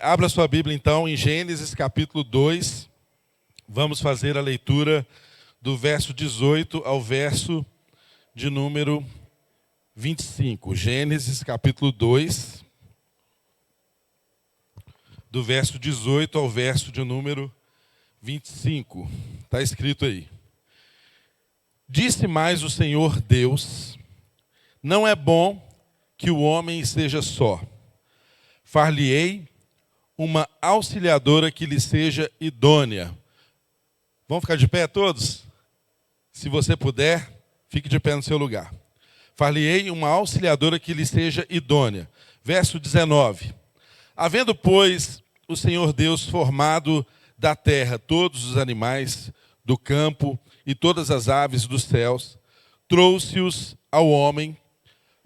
Abra sua Bíblia, então, em Gênesis, capítulo 2. Vamos fazer a leitura do verso 18 ao verso de número 25. Gênesis, capítulo 2, do verso 18 ao verso de número 25. Está escrito aí. Disse mais o Senhor Deus: não é bom que o homem esteja só. Far-lhe-ei uma auxiliadora que lhe seja idônea. Vamos ficar de pé todos? Se você puder, fique de pé no seu lugar. Far-lhe-ei uma auxiliadora que lhe seja idônea. Verso 19. Havendo, pois, o Senhor Deus formado da terra todos os animais do campo e todas as aves dos céus, trouxe-os ao homem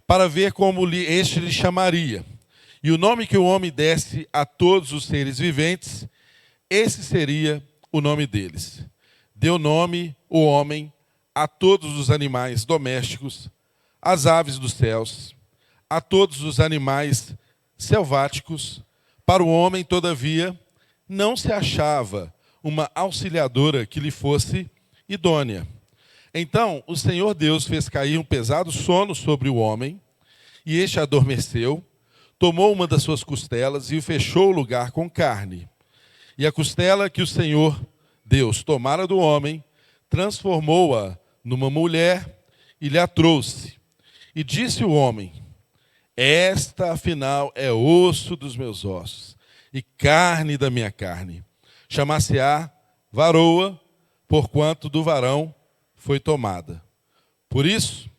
para ver como este lhe chamaria. E o nome que o homem desse a todos os seres viventes, esse seria o nome deles. Deu nome o homem a todos os animais domésticos, às aves dos céus, a todos os animais selváticos. Para o homem, todavia, não se achava uma auxiliadora que lhe fosse idônea. Então o Senhor Deus fez cair um pesado sono sobre o homem, e este adormeceu. Tomou uma das suas costelas e fechou o lugar com carne. E a costela que o Senhor Deus tomara do homem, transformou-a numa mulher e lhe a trouxe. E disse o homem: esta, afinal, é osso dos meus ossos e carne da minha carne. Chamar-se-á varoa, porquanto do varão foi tomada. Por isso,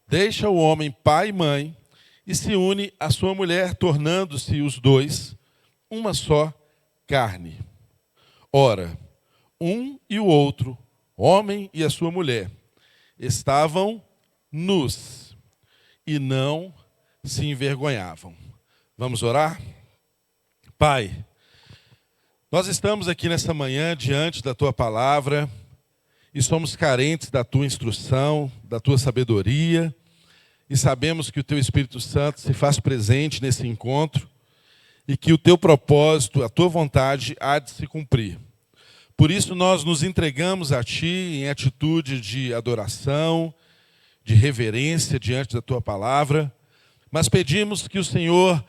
deixa o homem pai e mãe, e se une à sua mulher, tornando-se os dois uma só carne. Ora, um e o outro, homem e a sua mulher, estavam nus e não se envergonhavam. Vamos orar? Pai, nós estamos aqui nesta manhã diante da Tua palavra e somos carentes da Tua instrução, da Tua sabedoria, e sabemos que o Teu Espírito Santo se faz presente nesse encontro e que o Teu propósito, a Tua vontade há de se cumprir. Por isso nós nos entregamos a Ti em atitude de adoração, de reverência diante da Tua palavra, mas pedimos que o Senhor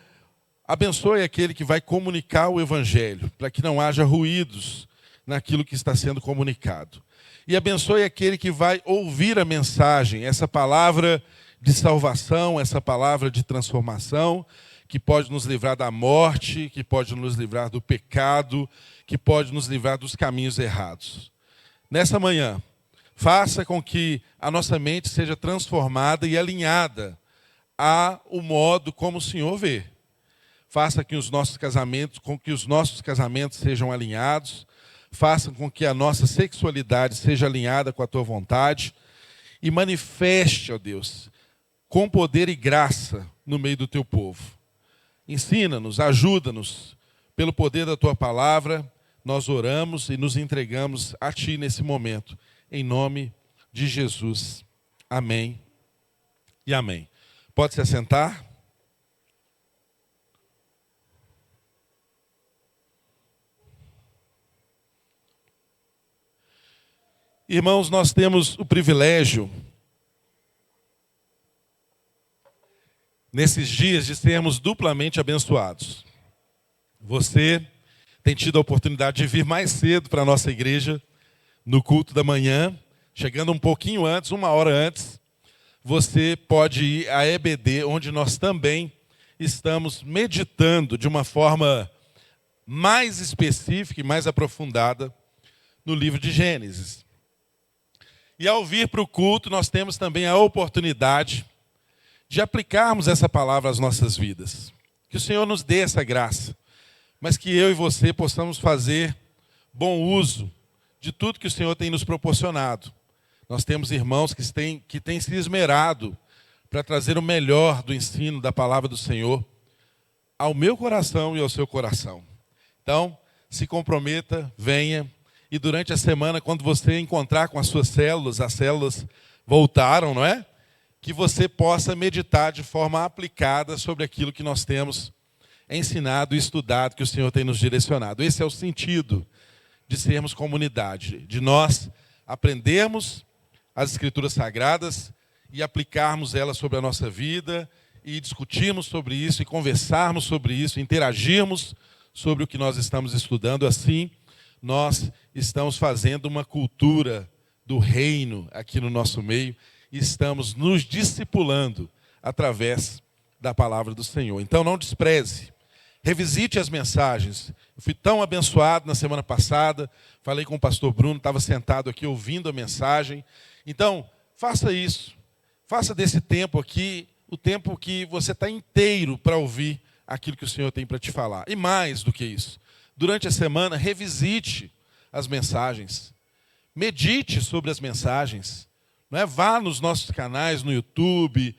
abençoe aquele que vai comunicar o Evangelho, para que não haja ruídos naquilo que está sendo comunicado. E abençoe aquele que vai ouvir a mensagem, essa palavra de salvação, essa palavra de transformação, que pode nos livrar da morte, que pode nos livrar do pecado, que pode nos livrar dos caminhos errados. Nessa manhã, faça com que a nossa mente seja transformada e alinhada ao modo como o Senhor vê. Faça com que os nossos casamentos sejam alinhados, faça com que a nossa sexualidade seja alinhada com a Tua vontade e manifeste, ó Deus, com poder e graça no meio do Teu povo. Ensina-nos, ajuda-nos, pelo poder da Tua palavra, nós oramos e nos entregamos a Ti nesse momento, em nome de Jesus. Amém e amém. Pode se assentar? Irmãos, nós temos o privilégio nesses dias de sermos duplamente abençoados. Você tem tido a oportunidade de vir mais cedo para a nossa igreja, no culto da manhã, chegando um pouquinho antes, 1 hora antes. Você pode ir à EBD, onde nós também estamos meditando de uma forma mais específica e mais aprofundada no livro de Gênesis. E ao vir para o culto, nós temos também a oportunidade de aplicarmos essa palavra às nossas vidas. Que o Senhor nos dê essa graça, mas que eu e você possamos fazer bom uso de tudo que o Senhor tem nos proporcionado. Nós temos irmãos que têm se esmerado para trazer o melhor do ensino da palavra do Senhor ao meu coração e ao seu coração. Então, se comprometa, venha, e durante a semana, quando você encontrar com as suas células, as células voltaram, não é? Que você possa meditar de forma aplicada sobre aquilo que nós temos ensinado e estudado, que o Senhor tem nos direcionado. Esse é o sentido de sermos comunidade, de nós aprendermos as Escrituras Sagradas e aplicarmos elas sobre a nossa vida, e discutirmos sobre isso, e conversarmos sobre isso, interagirmos sobre o que nós estamos estudando. Assim, nós estamos fazendo uma cultura do reino aqui no nosso meio, e estamos nos discipulando através da palavra do Senhor. Então não despreze, revisite as mensagens. Eu fui tão abençoado na semana passada, falei com o pastor Bruno, estava sentado aqui ouvindo a mensagem. Então, faça isso, faça desse tempo aqui o tempo que você está inteiro para ouvir aquilo que o Senhor tem para te falar. E mais do que isso, durante a semana, revisite as mensagens, medite sobre as mensagens, não é? Vá nos nossos canais, no YouTube,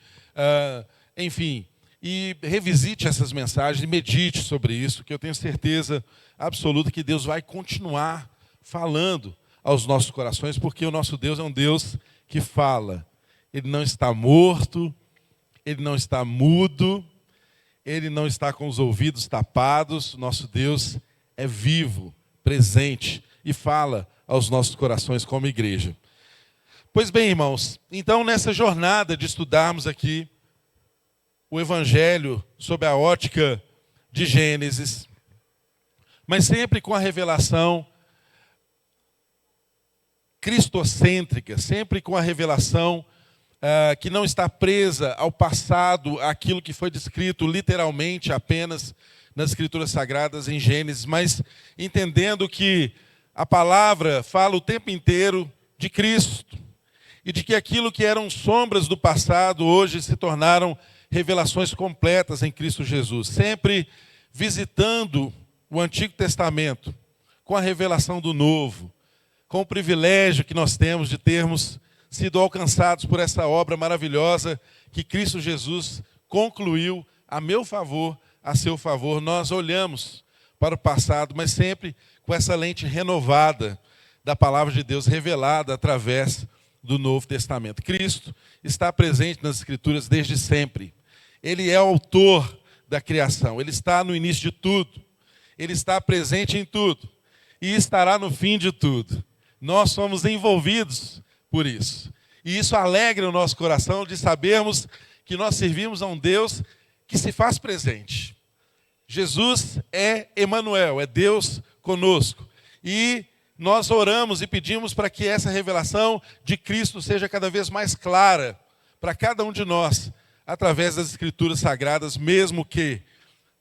enfim, e revisite essas mensagens e medite sobre isso, que eu tenho certeza absoluta que Deus vai continuar falando aos nossos corações, porque o nosso Deus é um Deus que fala. Ele não está morto, Ele não está mudo, Ele não está com os ouvidos tapados. Nosso Deus é vivo, presente e fala aos nossos corações como igreja. Pois bem, irmãos, então nessa jornada de estudarmos aqui o Evangelho sob a ótica de Gênesis, mas sempre com a revelação cristocêntrica, sempre com a revelação que não está presa ao passado, àquilo que foi descrito literalmente apenas nas Escrituras Sagradas em Gênesis, mas entendendo que a palavra fala o tempo inteiro de Cristo, e de que aquilo que eram sombras do passado hoje se tornaram revelações completas em Cristo Jesus, sempre visitando o Antigo Testamento com a revelação do Novo, com o privilégio que nós temos de termos sido alcançados por essa obra maravilhosa que Cristo Jesus concluiu a meu favor, a seu favor. Nós olhamos para o passado, mas sempre com essa lente renovada da palavra de Deus revelada através do Novo Testamento. Cristo está presente nas Escrituras desde sempre. Ele é o autor da criação, Ele está no início de tudo, Ele está presente em tudo e estará no fim de tudo. Nós somos envolvidos por isso. E isso alegra o nosso coração de sabermos que nós servimos a um Deus que se faz presente. Jesus é Emanuel, é Deus conosco. E nós oramos e pedimos para que essa revelação de Cristo seja cada vez mais clara para cada um de nós, através das Escrituras Sagradas, mesmo que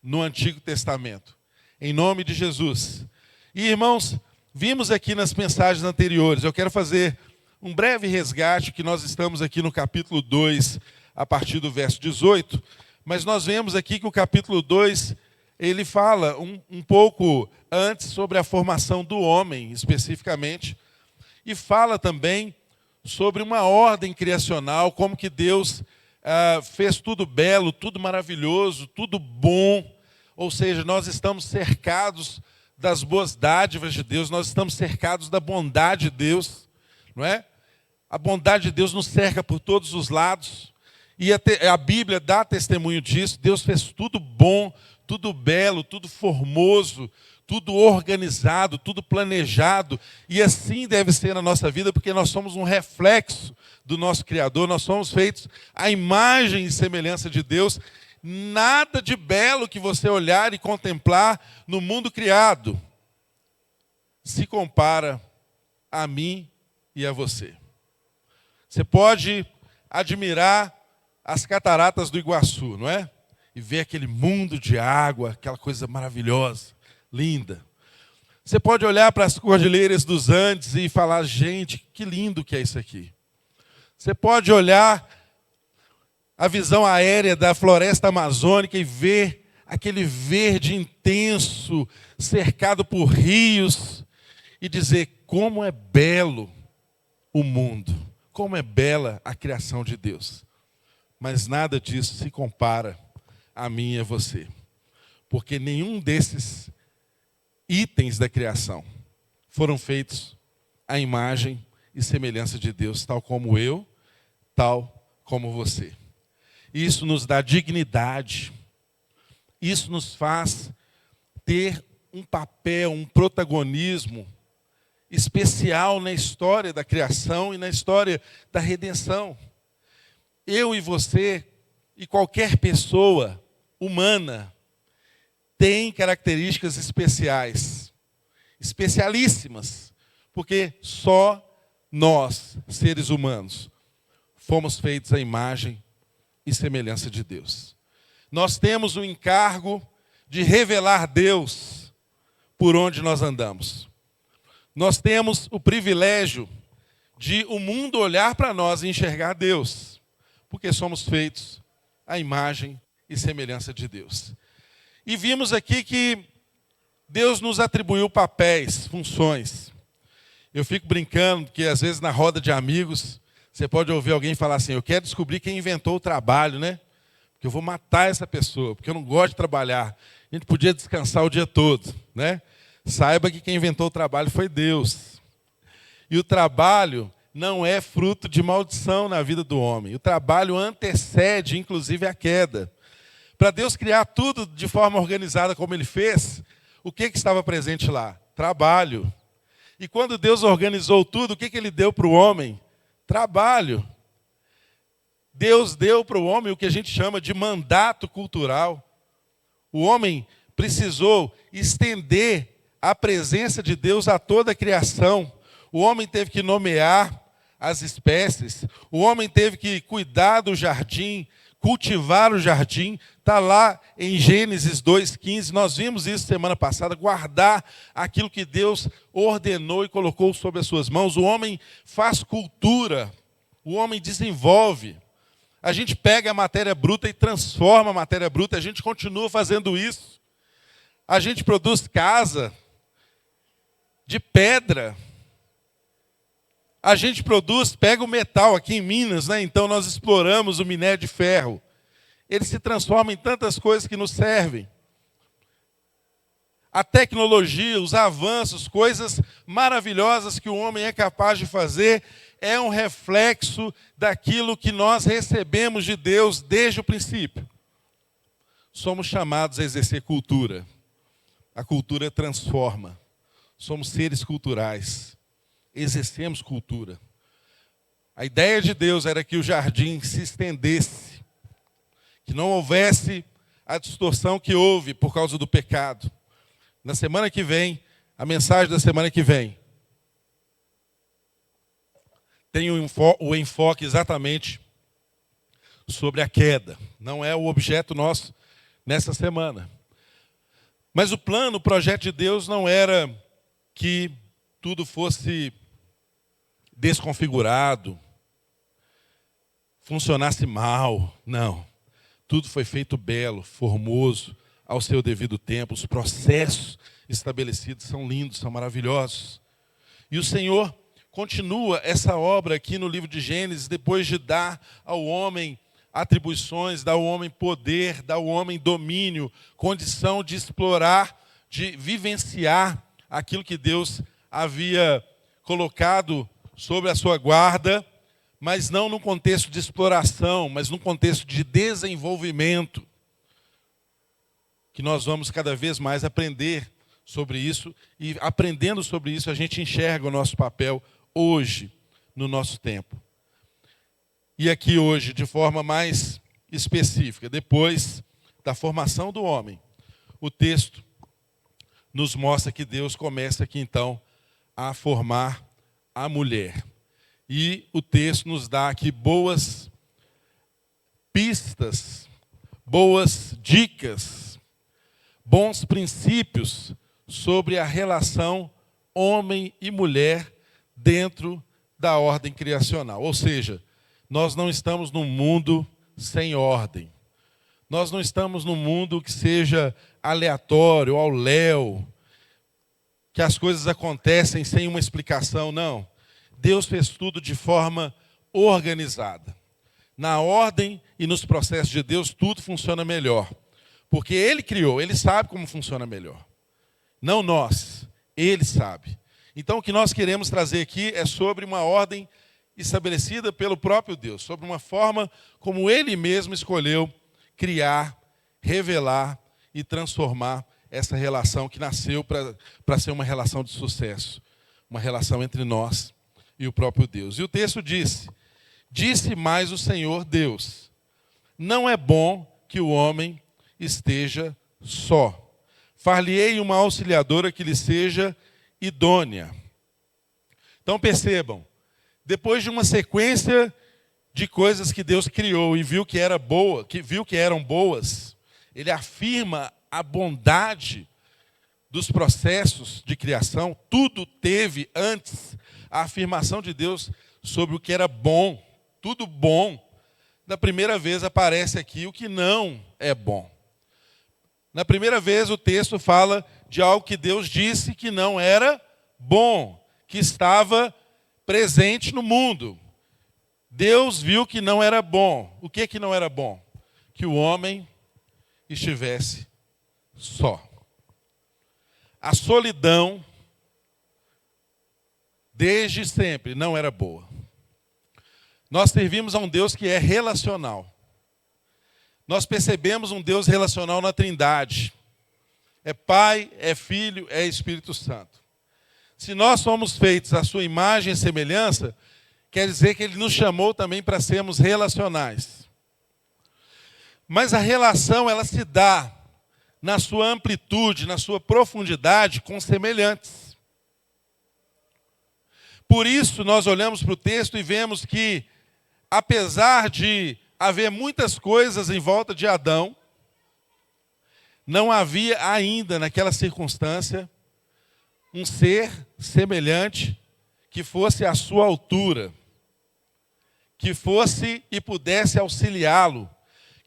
no Antigo Testamento. Em nome de Jesus. E, irmãos, vimos aqui nas mensagens anteriores, eu quero fazer um breve resgate, que nós estamos aqui no capítulo 2, a partir do verso 18, mas nós vemos aqui que o capítulo 2, ele fala um pouco antes sobre a formação do homem, especificamente, e fala também sobre uma ordem criacional, como que Deus fez tudo belo, tudo maravilhoso, tudo bom, ou seja, nós estamos cercados das boas dádivas de Deus, nós estamos cercados da bondade de Deus, não é? A bondade de Deus nos cerca por todos os lados, e a Bíblia dá testemunho disso. Deus fez tudo bom, tudo belo, tudo formoso, tudo organizado, tudo planejado, e assim deve ser na nossa vida, porque nós somos um reflexo do nosso Criador, nós somos feitos à imagem e semelhança de Deus. Nada de belo que você olhar e contemplar no mundo criado se compara a mim e a você. Você pode admirar as cataratas do Iguaçu, não é? E ver aquele mundo de água, aquela coisa maravilhosa, linda. Você pode olhar para as cordilheiras dos Andes e falar, gente, que lindo que é isso aqui. Você pode olhar a visão aérea da floresta amazônica e ver aquele verde intenso, cercado por rios, e dizer como é belo o mundo, como é bela a criação de Deus. Mas nada disso se compara a mim e a você, porque nenhum desses itens da criação foram feitos à imagem e semelhança de Deus, tal como eu, tal como você. Isso nos dá dignidade. Isso nos faz ter um papel, um protagonismo especial na história da criação e na história da redenção. Eu e você e qualquer pessoa humana tem características especiais, especialíssimas, porque só nós, seres humanos, fomos feitos à imagem e semelhança de Deus. Nós temos o encargo de revelar Deus por onde nós andamos. Nós temos o privilégio de o mundo olhar para nós e enxergar Deus, porque somos feitos à imagem e semelhança de Deus. E vimos aqui que Deus nos atribuiu papéis, funções. Eu fico brincando que às vezes na roda de amigos, você pode ouvir alguém falar assim, eu quero descobrir quem inventou o trabalho, né? Porque eu vou matar essa pessoa, porque eu não gosto de trabalhar. A gente podia descansar o dia todo, né? Saiba que quem inventou o trabalho foi Deus. E o trabalho não é fruto de maldição na vida do homem. O trabalho antecede, inclusive, a queda. Para Deus criar tudo de forma organizada como Ele fez, o que estava presente lá? Trabalho. E quando Deus organizou tudo, o que Ele deu para o homem? Trabalho. Deus deu para o homem o que a gente chama de mandato cultural. O homem precisou estender a presença de Deus a toda a criação. O homem teve que nomear as espécies. O homem teve que cuidar do jardim, cultivar o jardim. Está lá em Gênesis 2,15. Nós vimos isso semana passada. Guardar aquilo que Deus ordenou e colocou sobre as suas mãos. O homem faz cultura. O homem desenvolve. A gente pega a matéria bruta e transforma a matéria bruta. A gente continua fazendo isso. A gente produz casa de pedra. A gente produz, pega o metal aqui em Minas, né? Então nós exploramos o minério de ferro. Ele se transforma em tantas coisas que nos servem. A tecnologia, os avanços, coisas maravilhosas que o homem é capaz de fazer, é um reflexo daquilo que nós recebemos de Deus desde o princípio. Somos chamados a exercer cultura. A cultura transforma. Somos seres culturais. Exercemos cultura. A ideia de Deus era que o jardim se estendesse, que não houvesse a distorção que houve por causa do pecado. Na semana que vem, a mensagem da semana que vem, tem o enfoque exatamente sobre a queda. Não é o objeto nosso nessa semana. Mas o plano, o projeto de Deus não era que tudo fosse desconfigurado, funcionasse mal. Não. Tudo foi feito belo, formoso, ao seu devido tempo. Os processos estabelecidos são lindos, são maravilhosos. E o Senhor continua essa obra aqui no livro de Gênesis, depois de dar ao homem atribuições, dar ao homem poder, dar ao homem domínio, condição de explorar, de vivenciar aquilo que Deus havia colocado sobre a sua guarda, mas não no contexto de exploração, mas no contexto de desenvolvimento, que nós vamos cada vez mais aprender sobre isso, e aprendendo sobre isso a gente enxerga o nosso papel hoje, no nosso tempo. E aqui hoje, de forma mais específica, depois da formação do homem, o texto nos mostra que Deus começa aqui então a formar a mulher. E o texto nos dá aqui boas pistas, boas dicas, bons princípios sobre a relação homem e mulher dentro da ordem criacional. Ou seja, nós não estamos num mundo sem ordem. Nós não estamos num mundo que seja aleatório, ao léu, que as coisas acontecem sem uma explicação, não. Deus fez tudo de forma organizada. Na ordem e nos processos de Deus, tudo funciona melhor. Porque Ele criou, Ele sabe como funciona melhor. Não nós, Ele sabe. Então o que nós queremos trazer aqui é sobre uma ordem estabelecida pelo próprio Deus, sobre uma forma como Ele mesmo escolheu criar, revelar e transformar essa relação que nasceu para ser uma relação de sucesso, uma relação entre nós e o próprio Deus. E o texto disse mais o Senhor Deus: não é bom que o homem esteja só. Far-lhe-ei uma auxiliadora que lhe seja idônea. Então percebam, depois de uma sequência de coisas que Deus criou e viu que eram boas, ele afirma a bondade dos processos de criação. Tudo teve antes a afirmação de Deus sobre o que era bom, tudo bom. Da primeira vez aparece aqui o que não é bom. Na primeira vez o texto fala de algo que Deus disse que não era bom, que estava presente no mundo. Deus viu que não era bom. O que não era bom? Que o homem estivesse só. A solidão, desde sempre, não era boa. Nós servimos a um Deus que é relacional. Nós percebemos um Deus relacional na Trindade. É Pai, é Filho, é Espírito Santo. Se nós somos feitos à sua imagem e semelhança, quer dizer que Ele nos chamou também para sermos relacionais. Mas a relação, ela se dá na sua amplitude, na sua profundidade, com semelhantes. Por isso, nós olhamos para o texto e vemos que, apesar de haver muitas coisas em volta de Adão, não havia ainda, naquela circunstância, um ser semelhante que fosse à sua altura, que fosse e pudesse auxiliá-lo,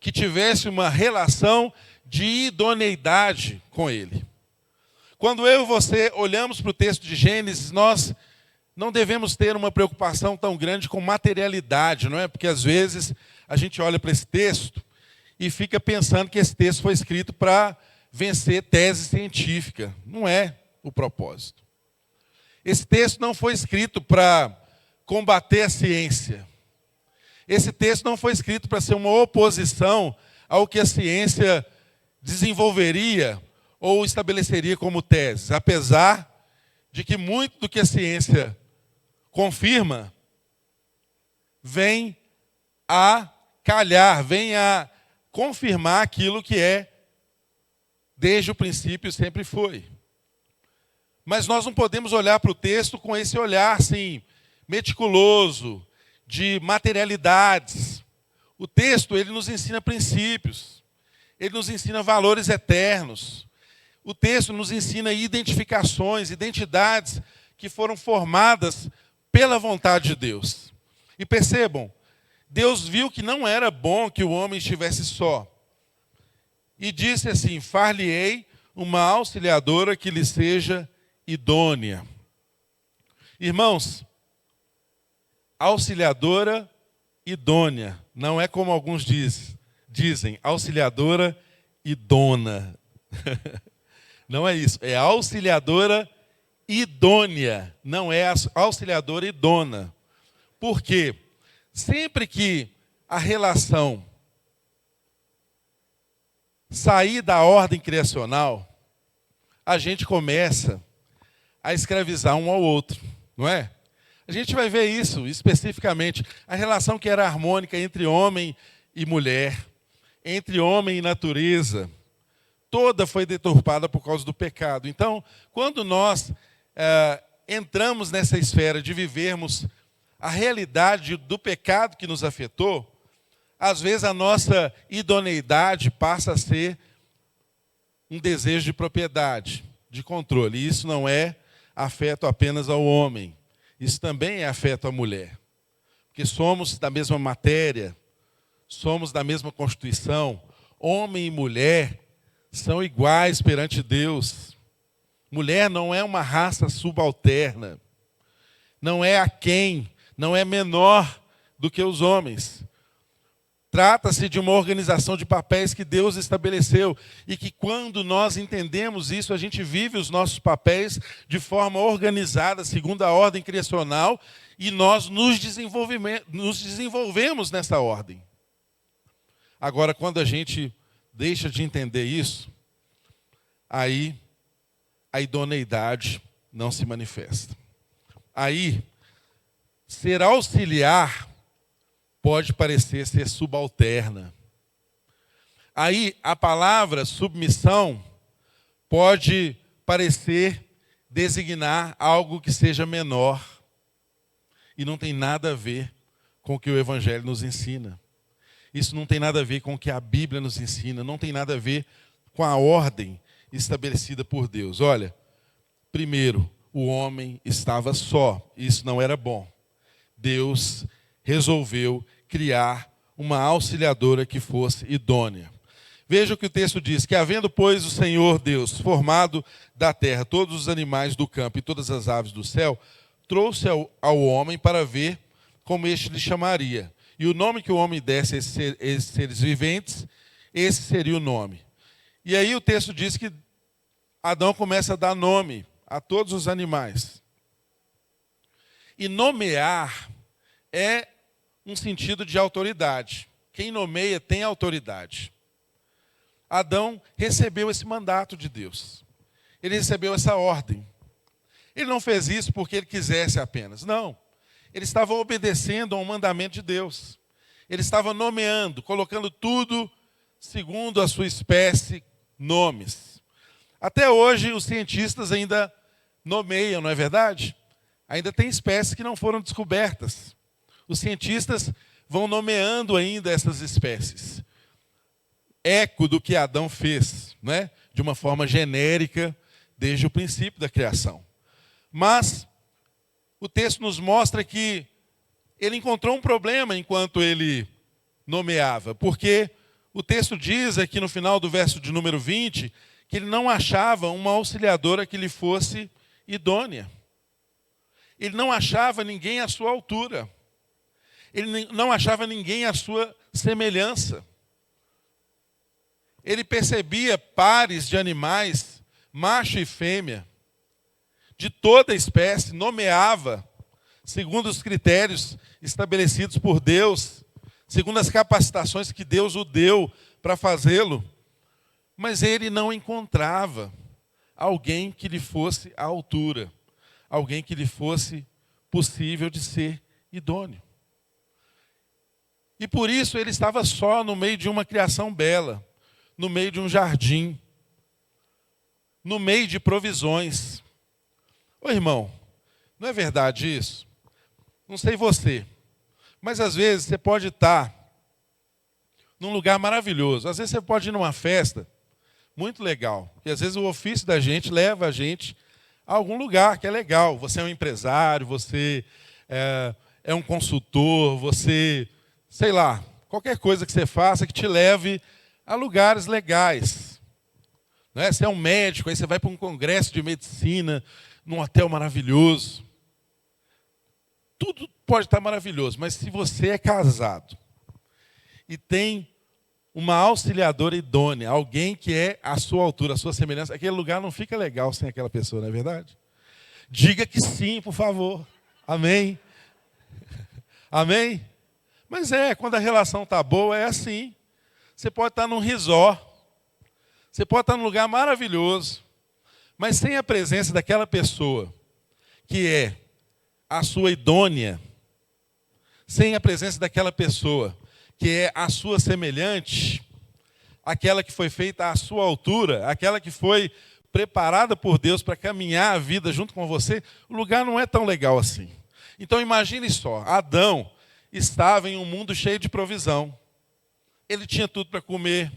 que tivesse uma relação de idoneidade com ele. Quando eu e você olhamos para o texto de Gênesis, nós não devemos ter uma preocupação tão grande com materialidade, não é? Porque às vezes a gente olha para esse texto e fica pensando que esse texto foi escrito para vencer tese científica. Não é o propósito. Esse texto não foi escrito para combater a ciência. Esse texto não foi escrito para ser uma oposição ao que a ciência desenvolveria ou estabeleceria como teses. Apesar de que muito do que a ciência confirma vem a calhar, vem a confirmar aquilo que desde o princípio sempre foi. Mas nós não podemos olhar para o texto com esse olhar assim, meticuloso, de materialidades. O texto, ele nos ensina princípios, ele nos ensina valores eternos. O texto nos ensina identificações, identidades que foram formadas pela vontade de Deus. E percebam, Deus viu que não era bom que o homem estivesse só. E disse assim: far-lhe-ei uma auxiliadora que lhe seja idônea. Irmãos, auxiliadora idônea. Não é como alguns dizem, auxiliadora idona. Não é isso, é auxiliadora idônea, não é auxiliadora idona. Por quê? Sempre que a relação sair da ordem criacional, a gente começa a escravizar um ao outro, não é? A gente vai ver isso especificamente. A relação que era harmônica entre homem e mulher, entre homem e natureza, toda foi deturpada por causa do pecado. Então, quando nós entramos nessa esfera de vivermos a realidade do pecado que nos afetou, às vezes a nossa idoneidade passa a ser um desejo de propriedade, de controle. E isso não é afeto apenas ao homem. Isso também é afeto à mulher. Porque somos da mesma matéria, somos da mesma constituição. Homem e mulher são iguais perante Deus. Mulher não é uma raça subalterna. Não é aquém, não é menor do que os homens. Trata-se de uma organização de papéis que Deus estabeleceu e que quando nós entendemos isso, a gente vive os nossos papéis de forma organizada, segundo a ordem criacional, e nós nos desenvolvemos nessa ordem. Agora, quando a gente deixa de entender isso, aí a idoneidade não se manifesta. Aí, ser auxiliar pode parecer ser subalterna. Aí, a palavra submissão pode parecer designar algo que seja menor. E não tem nada a ver com o que o Evangelho nos ensina. Isso não tem nada a ver com o que a Bíblia nos ensina. Não tem nada a ver com a ordem estabelecida por Deus. Olha, primeiro, o homem estava só. Isso não era bom. Deus resolveu criar uma auxiliadora que fosse idônea. Veja o que o texto diz, que havendo, pois, o Senhor Deus formado da terra todos os animais do campo e todas as aves do céu, trouxe ao homem para ver como este lhe chamaria. E o nome que o homem desse a esses seres viventes, esse seria o nome. E aí o texto diz que Adão começa a dar nome a todos os animais. E nomear é um sentido de autoridade. Quem nomeia tem autoridade. Adão recebeu esse mandato de Deus. Ele recebeu essa ordem. Ele não fez isso porque ele quisesse apenas. Não. Ele estava obedecendo a um mandamento de Deus. Ele estava nomeando, colocando tudo segundo a sua espécie, nomes. Até hoje, os cientistas ainda nomeiam, não é verdade? Ainda tem espécies que não foram descobertas. Os cientistas vão nomeando ainda essas espécies. Eco do que Adão fez, né? De uma forma genérica, desde o princípio da criação. Mas o texto nos mostra que ele encontrou um problema enquanto ele nomeava, porque o texto diz aqui no final do verso de número 20, que ele não achava uma auxiliadora que lhe fosse idônea. Ele não achava ninguém à sua altura. Ele não achava ninguém à sua semelhança. Ele percebia pares de animais, macho e fêmea, de toda a espécie, nomeava, segundo os critérios estabelecidos por Deus, segundo as capacitações que Deus o deu para fazê-lo. Mas ele não encontrava alguém que lhe fosse à altura, alguém que lhe fosse possível de ser idôneo. E por isso ele estava só no meio de uma criação bela, no meio de um jardim, no meio de provisões. Ô irmão, não é verdade isso? Não sei você, mas às vezes você pode estar num lugar maravilhoso. Às vezes você pode ir numa festa muito legal. E às vezes o ofício da gente leva a gente a algum lugar que é legal. Você é um empresário, você é um consultor, você, sei lá, qualquer coisa que você faça que te leve a lugares legais. Não é? Você é um médico, aí você vai para um congresso de medicina, num hotel maravilhoso. Tudo pode estar maravilhoso, mas se você é casado e tem uma auxiliadora idônea, alguém que é à sua altura, à sua semelhança, aquele lugar não fica legal sem aquela pessoa, não é verdade? Diga que sim, por favor. Amém? Amém? Mas quando a relação está boa, é assim. Você pode estar num resort, você pode estar num lugar maravilhoso, mas sem a presença daquela pessoa que é a sua idônea, sem a presença daquela pessoa que é a sua semelhante, aquela que foi feita à sua altura, aquela que foi preparada por Deus para caminhar a vida junto com você, o lugar não é tão legal assim. Então imagine só, Adão estava em um mundo cheio de provisão. Ele tinha tudo para comer,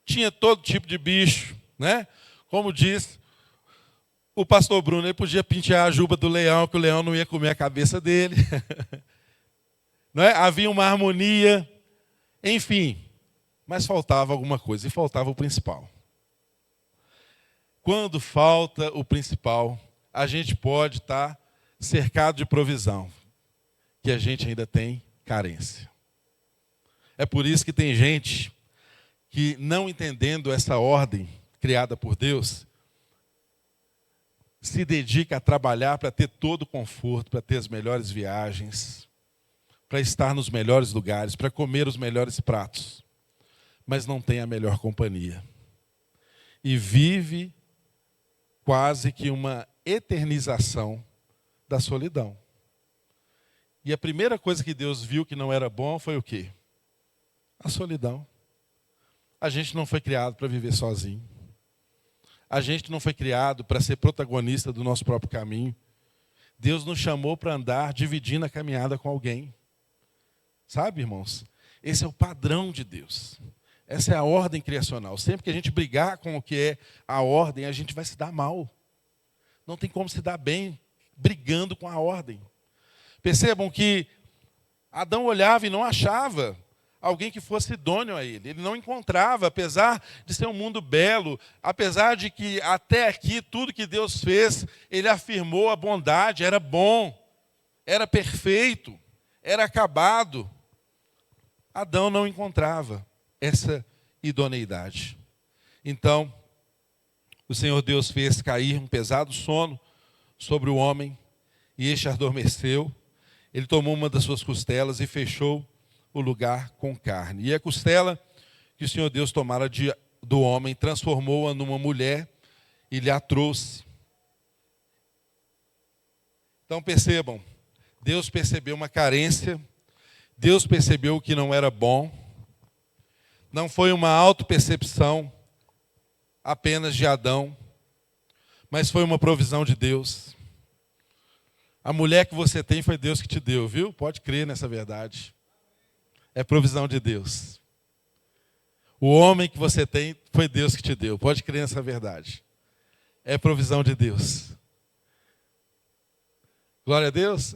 tinha todo tipo de bicho, né? Como diz o pastor Bruno, ele podia pentear a juba do leão, que o leão não ia comer a cabeça dele. Não é? Havia uma harmonia, enfim, mas faltava alguma coisa, e faltava o principal. Quando falta o principal, a gente pode estar cercado de provisão, que a gente ainda tem carência. É por isso que tem gente que, não entendendo essa ordem criada por Deus, se dedica a trabalhar para ter todo o conforto, para ter as melhores viagens, para estar nos melhores lugares, para comer os melhores pratos, mas não tem a melhor companhia. e vive quase que uma eternização da solidão. E a primeira coisa que Deus viu que não era bom foi o quê? A solidão. A gente não foi criado para viver sozinho. A gente não foi criado para ser protagonista do nosso próprio caminho. Deus nos chamou para andar dividindo a caminhada com alguém. Sabe, irmãos? Esse é o padrão de Deus. Essa é a ordem criacional. Sempre que a gente brigar com o que é a ordem, a gente vai se dar mal. Não tem como se dar bem brigando com a ordem. Percebam que Adão olhava e não achava alguém que fosse idôneo a ele. Ele não encontrava, apesar de ser um mundo belo, apesar de que até aqui tudo que Deus fez, ele afirmou a bondade, era bom, era perfeito, era acabado. Adão não encontrava essa idoneidade. Então, o Senhor Deus fez cair um pesado sono sobre o homem, e este adormeceu. Ele tomou uma das suas costelas e fechou o lugar com carne. E a costela que o Senhor Deus tomara do homem, transformou-a numa mulher e lhe a trouxe. Então percebam, Deus percebeu uma carência, Deus percebeu que não era bom, não foi uma autopercepção apenas de Adão, mas foi uma provisão de Deus. A mulher que você tem foi Deus que te deu, viu? Pode crer nessa verdade. É provisão de Deus. O homem que você tem foi Deus que te deu. Pode crer nessa verdade. É provisão de Deus. Glória a Deus.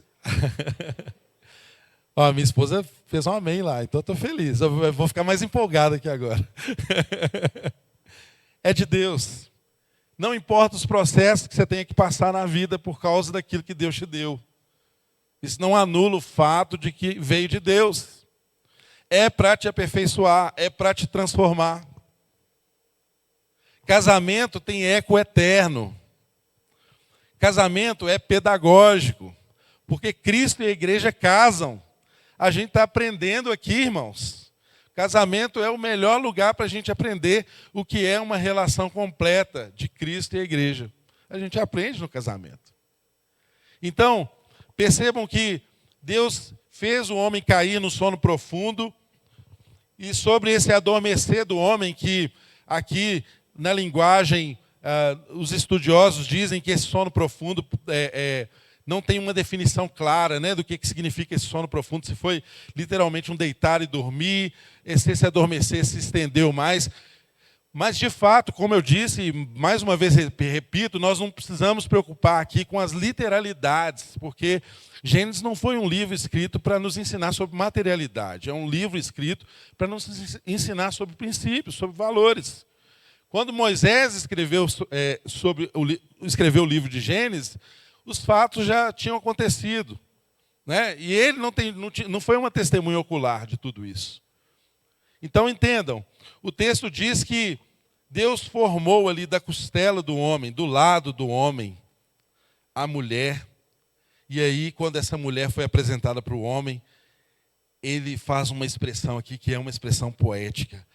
Ó, minha esposa fez um amém lá, então estou feliz. Eu vou ficar mais empolgado aqui agora. É de Deus. Não importa os processos que você tenha que passar na vida por causa daquilo que Deus te deu. Isso não anula o fato de que veio de Deus. É para te aperfeiçoar, é para te transformar. Casamento tem eco eterno. Casamento é pedagógico, porque Cristo e a igreja casam. A gente está aprendendo aqui, irmãos. Casamento é o melhor lugar para a gente aprender o que é uma relação completa de Cristo e a igreja. A gente aprende no casamento. Então, percebam que Deus fez o homem cair no sono profundo, e sobre esse adormecer do homem, que aqui na linguagem, os estudiosos dizem que esse sono profundo não tem uma definição clara, né, do que significa esse sono profundo, se foi literalmente um deitar e dormir, se esse adormecer se estendeu mais. Mas, de fato, como eu disse, mais uma vez repito, nós não precisamos preocupar aqui com as literalidades, porque Gênesis não foi um livro escrito para nos ensinar sobre materialidade, é um livro escrito para nos ensinar sobre princípios, sobre valores. Quando Moisés escreveu o livro de Gênesis, os fatos já tinham acontecido, né? E ele não foi uma testemunha ocular de tudo isso. Então entendam, o texto diz que Deus formou ali da costela do homem, do lado do homem, a mulher. E aí, quando essa mulher foi apresentada para o homem, ele faz uma expressão aqui que é uma expressão poética.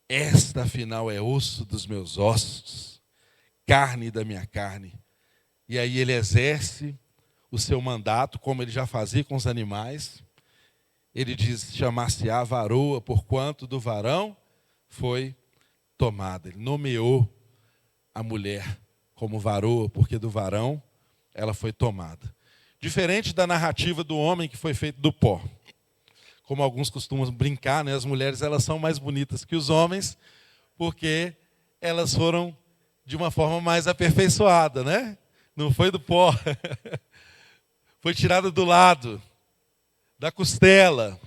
Esta, afinal, é osso dos meus ossos, carne da minha carne. E aí ele exerce o seu mandato, como ele já fazia com os animais. Ele diz, chamar-se-á varoa, porquanto do varão foi tomada. Ele nomeou a mulher como varoa, porque do varão ela foi tomada. Diferente da narrativa do homem que foi feito do pó. Como alguns costumam brincar, né? As mulheres elas são mais bonitas que os homens, porque elas foram de uma forma mais aperfeiçoada, né? Não foi do pó. Foi tirada do lado, da costela,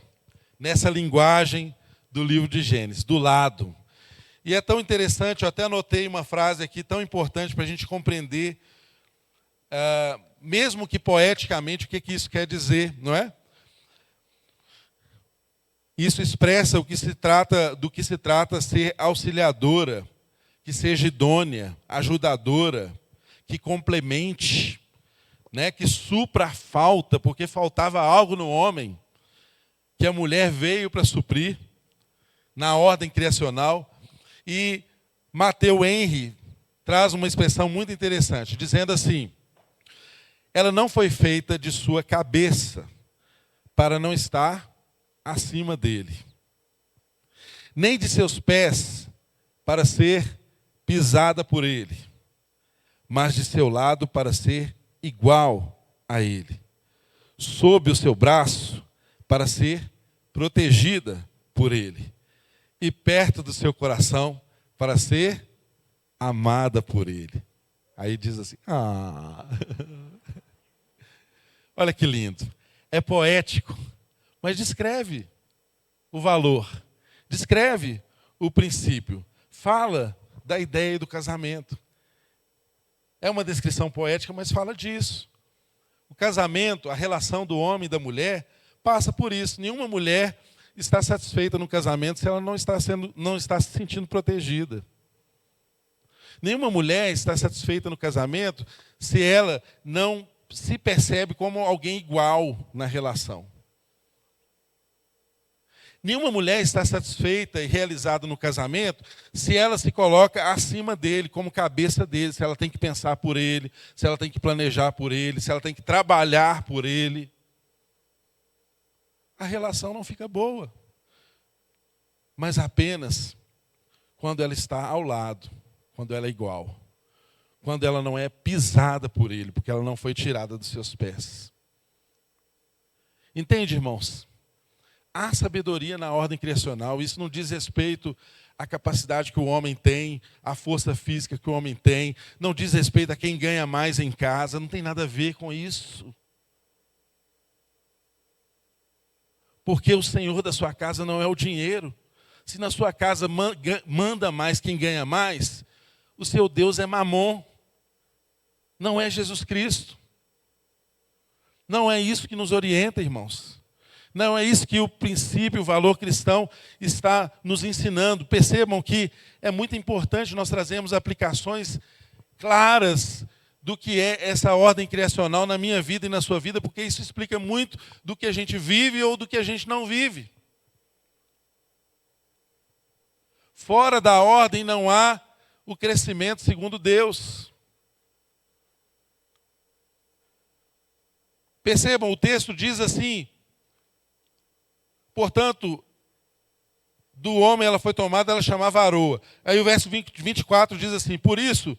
nessa linguagem do livro de Gênesis, do lado. E é tão interessante, eu até anotei uma frase aqui tão importante para a gente compreender, mesmo que poeticamente, o que isso quer dizer, não é? Isso expressa do que se trata ser auxiliadora, que seja idônea, ajudadora, que complemente, né, que supra a falta, porque faltava algo no homem, que a mulher veio para suprir na ordem criacional. E Matthew Henry traz uma expressão muito interessante, dizendo assim: ela não foi feita de sua cabeça para não estar acima dele, nem de seus pés para ser pisada por ele, mas de seu lado para ser igual a ele, sob o seu braço para ser protegida por ele, e perto do seu coração para ser amada por ele. Aí diz assim, olha que lindo. É poético, mas descreve o valor, descreve o princípio, fala da ideia do casamento. É uma descrição poética, mas fala disso. O casamento, a relação do homem e da mulher, passa por isso. Nenhuma mulher está satisfeita no casamento se ela não está se sentindo protegida. Nenhuma mulher está satisfeita no casamento se ela não se percebe como alguém igual na relação. Nenhuma mulher está satisfeita e realizada no casamento se ela se coloca acima dele, como cabeça dele, se ela tem que pensar por ele, se ela tem que planejar por ele, se ela tem que trabalhar por ele. A relação não fica boa. Mas apenas quando ela está ao lado, quando ela é igual. Quando ela não é pisada por ele, porque ela não foi tirada dos seus pés. Entende, irmãos? Há sabedoria na ordem criacional. Isso não diz respeito à capacidade que o homem tem, à força física que o homem tem. Não diz respeito a quem ganha mais em casa. Não tem nada a ver com isso. Porque o Senhor da sua casa não é o dinheiro. Se na sua casa manda mais quem ganha mais, o seu Deus é Mamon. Não é Jesus Cristo. Não é isso que nos orienta, irmãos. Não é isso que o princípio, o valor cristão está nos ensinando. Percebam que é muito importante nós trazermos aplicações claras do que é essa ordem criacional na minha vida e na sua vida, porque isso explica muito do que a gente vive ou do que a gente não vive. Fora da ordem não há o crescimento segundo Deus. Percebam, o texto diz assim: portanto, do homem ela foi tomada, ela chamava Aroa. Aí o verso 24 diz assim: por isso,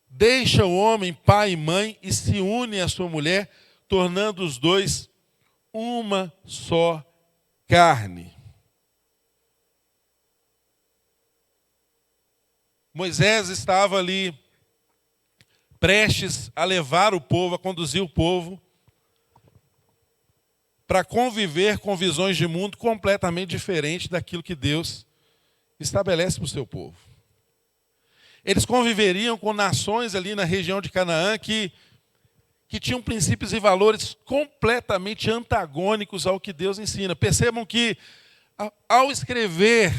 deixa o homem pai e mãe e se une à sua mulher, tornando os dois uma só carne. Moisés estava ali prestes a levar o povo, a conduzir o povo para conviver com visões de mundo completamente diferentes daquilo que Deus estabelece para o seu povo. Eles conviveriam com nações ali na região de Canaã que tinham princípios e valores completamente antagônicos ao que Deus ensina. Percebam que, ao escrever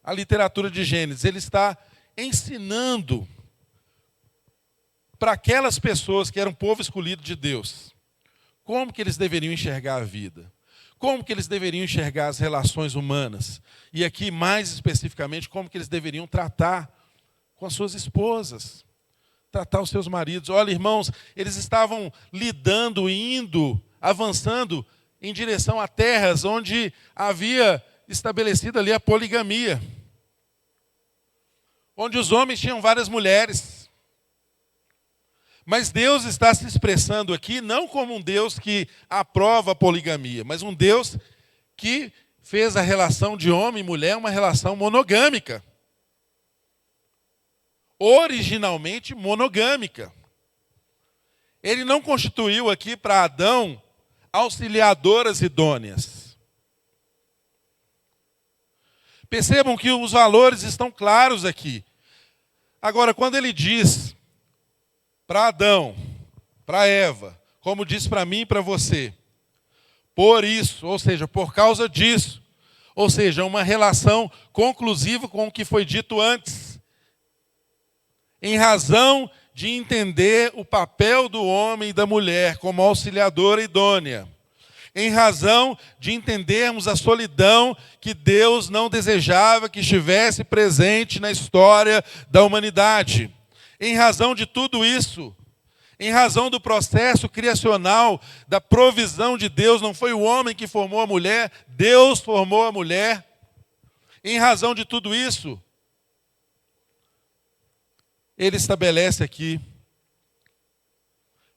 a literatura de Gênesis, ele está ensinando para aquelas pessoas que eram povo escolhido de Deus, como que eles deveriam enxergar a vida, como que eles deveriam enxergar as relações humanas, e aqui mais especificamente, como que eles deveriam tratar com as suas esposas, tratar os seus maridos. Olha, irmãos, eles estavam lidando, indo, avançando em direção a terras onde havia estabelecido ali a poligamia, onde os homens tinham várias mulheres. Mas Deus está se expressando aqui não como um Deus que aprova a poligamia, mas um Deus que fez a relação de homem e mulher uma relação monogâmica. Originalmente monogâmica. Ele não constituiu aqui para Adão auxiliadoras idôneas. Percebam que os valores estão claros aqui. Agora, quando ele diz para Adão, para Eva, como diz para mim e para você, por isso, ou seja, por causa disso, ou seja, uma relação conclusiva com o que foi dito antes, em razão de entender o papel do homem e da mulher como auxiliadora idônea, em razão de entendermos a solidão que Deus não desejava que estivesse presente na história da humanidade. Em razão de tudo isso, em razão do processo criacional, da provisão de Deus, não foi o homem que formou a mulher, Deus formou a mulher. Em razão de tudo isso, ele estabelece aqui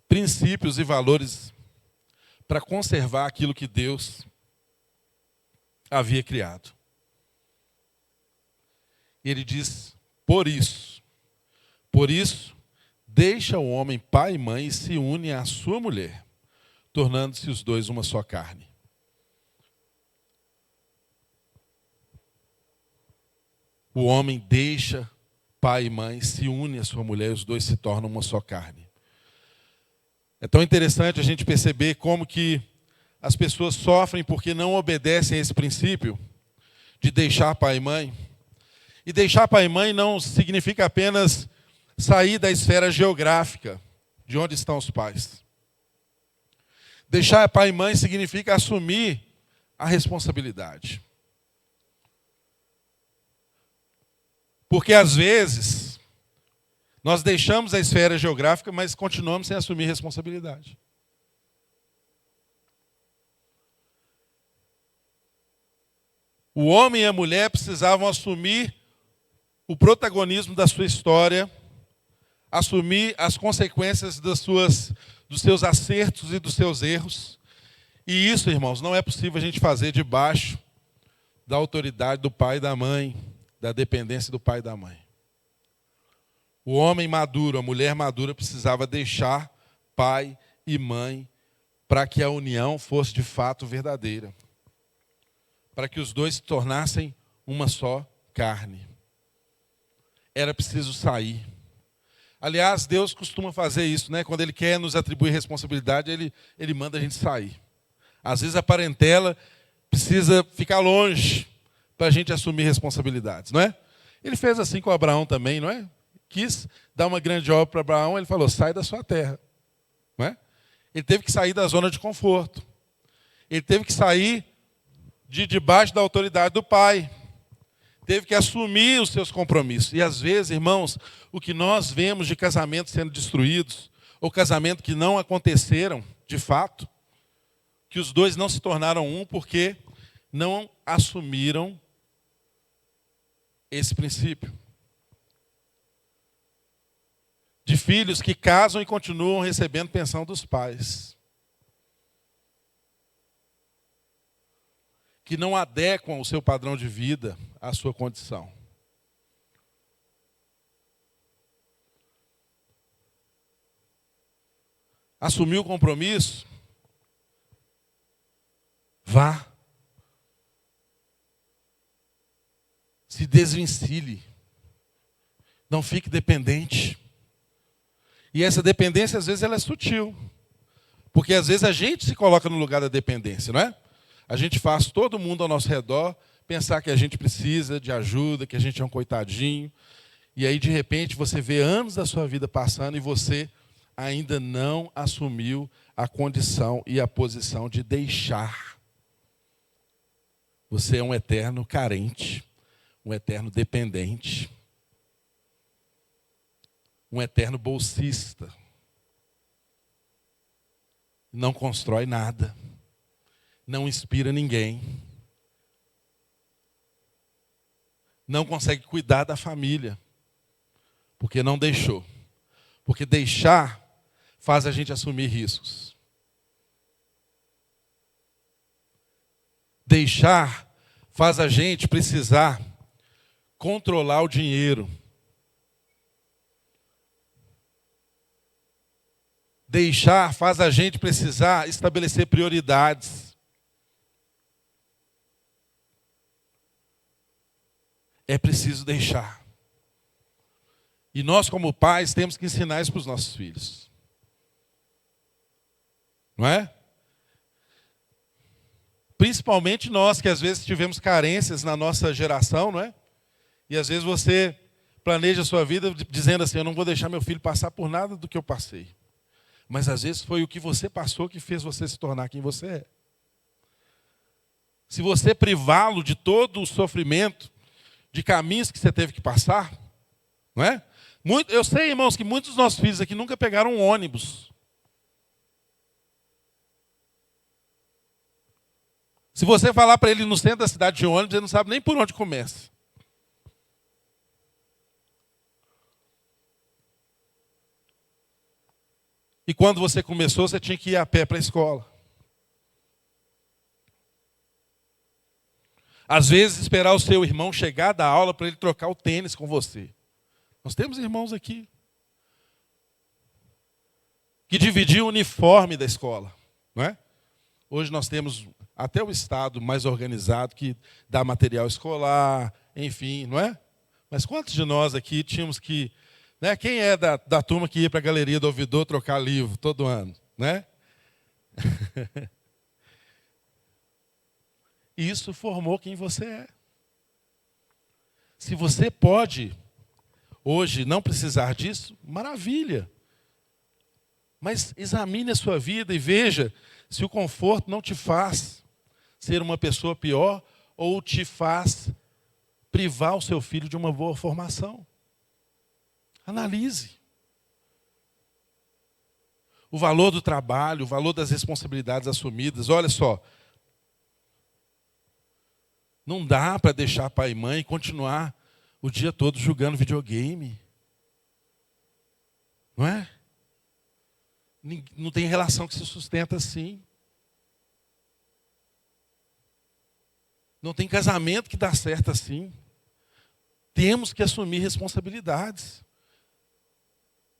princípios e valores para conservar aquilo que Deus havia criado. Ele diz, por isso, deixa o homem pai e mãe e se une à sua mulher, tornando-se os dois uma só carne. O homem deixa pai e mãe, se une à sua mulher e os dois se tornam uma só carne. É tão interessante a gente perceber como que as pessoas sofrem porque não obedecem a esse princípio de deixar pai e mãe. E deixar pai e mãe não significa apenas sair da esfera geográfica de onde estão os pais. Deixar pai e mãe significa assumir a responsabilidade. Porque às vezes nós deixamos a esfera geográfica, mas continuamos sem assumir responsabilidade. O homem e a mulher precisavam assumir o protagonismo da sua história, assumir as consequências dos seus acertos e dos seus erros. E isso, irmãos, não é possível a gente fazer debaixo da autoridade do pai e da mãe, da dependência do pai e da mãe. O homem maduro, a mulher madura precisava deixar pai e mãe para que a união fosse de fato verdadeira. Para que os dois se tornassem uma só carne. Era preciso sair. Aliás, Deus costuma fazer isso, né? Quando Ele quer nos atribuir responsabilidade, Ele manda a gente sair. Às vezes a parentela precisa ficar longe para a gente assumir responsabilidades, não é? Ele fez assim com Abraão também, não é? Quis dar uma grande obra para Abraão, ele falou, sai da sua terra. Não é? Ele teve que sair da zona de conforto. Ele teve que sair de debaixo da autoridade do pai. Teve que assumir os seus compromissos. E às vezes, irmãos, o que nós vemos de casamentos sendo destruídos, ou casamentos que não aconteceram, de fato, que os dois não se tornaram um porque não assumiram esse princípio. De filhos que casam e continuam recebendo pensão dos pais. Que não adequam o seu padrão de vida à sua condição. Assumiu o compromisso? Vá. Se desvencilhe. Não fique dependente. E essa dependência, às vezes, ela é sutil. Porque, às vezes, a gente se coloca no lugar da dependência, não é? A gente faz todo mundo ao nosso redor pensar que a gente precisa de ajuda, que a gente é um coitadinho. E aí, de repente, você vê anos da sua vida passando e você ainda não assumiu a condição e a posição de deixar. Você é um eterno carente, um eterno dependente. Um eterno bolsista. Não constrói nada. Não inspira ninguém. Não consegue cuidar da família. Porque não deixou. Porque deixar faz a gente assumir riscos. Deixar faz a gente precisar controlar o dinheiro. Deixar faz a gente precisar estabelecer prioridades. É preciso deixar. E nós, como pais, temos que ensinar isso para os nossos filhos. Não é? Principalmente nós, que às vezes tivemos carências na nossa geração, não é? E às vezes você planeja a sua vida dizendo assim, eu não vou deixar meu filho passar por nada do que eu passei. Mas às vezes foi o que você passou que fez você se tornar quem você é. Se você privá-lo de todo o sofrimento, de caminhos que você teve que passar, não é? Eu sei, irmãos, que muitos dos nossos filhos aqui nunca pegaram um ônibus. Se você falar para ele no centro da cidade de ônibus, ele não sabe nem por onde começa. E quando você começou, você tinha que ir a pé para a escola. Às vezes, esperar o seu irmão chegar da aula para ele trocar o tênis com você. Nós temos irmãos aqui que dividiam o uniforme da escola, não é? Hoje nós temos até o Estado mais organizado que dá material escolar, enfim, não é? Mas quantos de nós aqui tínhamos que... Né, quem é da turma que ia para a galeria do ouvidor trocar livro todo ano, né? Isso formou quem você é. Se você pode, hoje, não precisar disso, maravilha. Mas examine a sua vida e veja se o conforto não te faz ser uma pessoa pior ou te faz privar o seu filho de uma boa formação. Analise. O valor do trabalho, o valor das responsabilidades assumidas. Olha só. Não dá para deixar pai e mãe continuar o dia todo jogando videogame. Não é? Não tem relação que se sustenta assim. Não tem casamento que dá certo assim. Temos que assumir responsabilidades.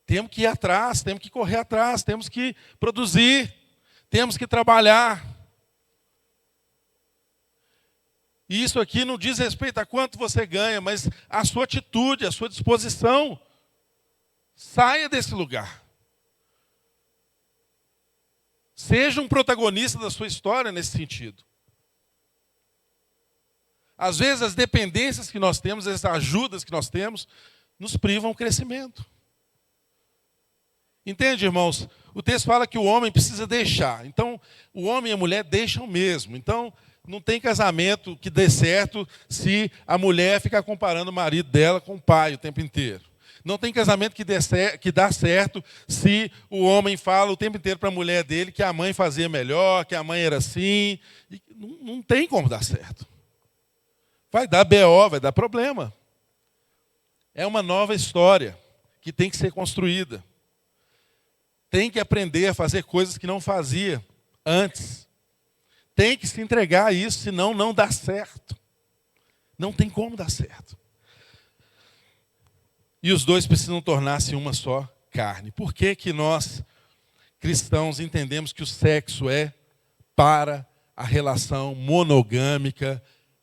Temos que ir atrás, temos que correr atrás, temos que produzir, temos que trabalhar. E isso aqui não diz respeito a quanto você ganha, mas a sua atitude, a sua disposição. Saia desse lugar. Seja um protagonista da sua história nesse sentido. Às vezes as dependências que nós temos, as ajudas que nós temos, nos privam o crescimento. Entende, irmãos? O texto fala que o homem precisa deixar. Então, o homem e a mulher deixam mesmo. Então, não tem casamento que dê certo se a mulher ficar comparando o marido dela com o pai o tempo inteiro. Não tem casamento que dá certo se o homem fala o tempo inteiro para a mulher dele que a mãe fazia melhor, que a mãe era assim. Não tem como dar certo. Vai dar BO, vai dar problema. É uma nova história que tem que ser construída. Tem que aprender a fazer coisas que não fazia antes. Tem que se entregar a isso, senão não dá certo. Não tem como dar certo. E os dois precisam tornar-se uma só carne. Por que que nós, cristãos, entendemos que o sexo é para a relação monogâmica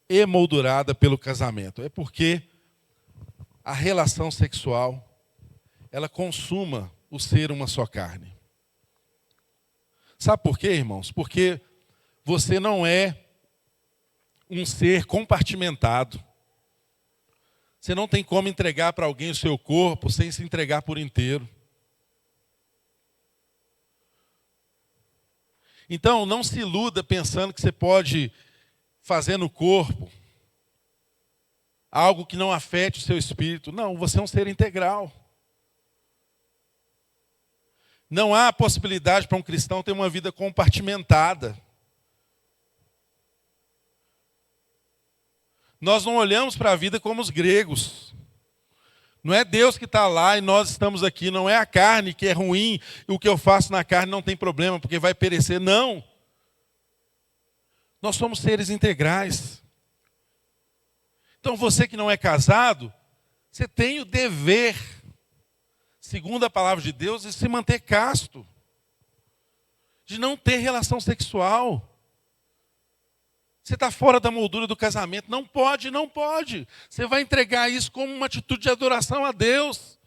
emoldurada pelo casamento? É porque a relação sexual, ela consuma o ser uma só carne. Sabe por quê, irmãos? Porque você não é um ser compartimentado. Você não tem como entregar para alguém o seu corpo sem se entregar por inteiro. Então, não se iluda pensando que você pode fazer no corpo algo que não afete o seu espírito. Não, você é um ser integral. Não há possibilidade para um cristão ter uma vida compartimentada. Nós não olhamos para a vida como os gregos. Não é Deus que está lá e nós estamos aqui. Não é a carne que é ruim. E o que eu faço na carne não tem problema, porque vai perecer. Não. Nós somos seres integrais. Então você que não é casado, você tem o dever, segundo a palavra de Deus, de se manter casto. De não ter relação sexual. Você está fora da moldura do casamento. Não pode, não pode. Você vai entregar isso como uma atitude de adoração a Deus.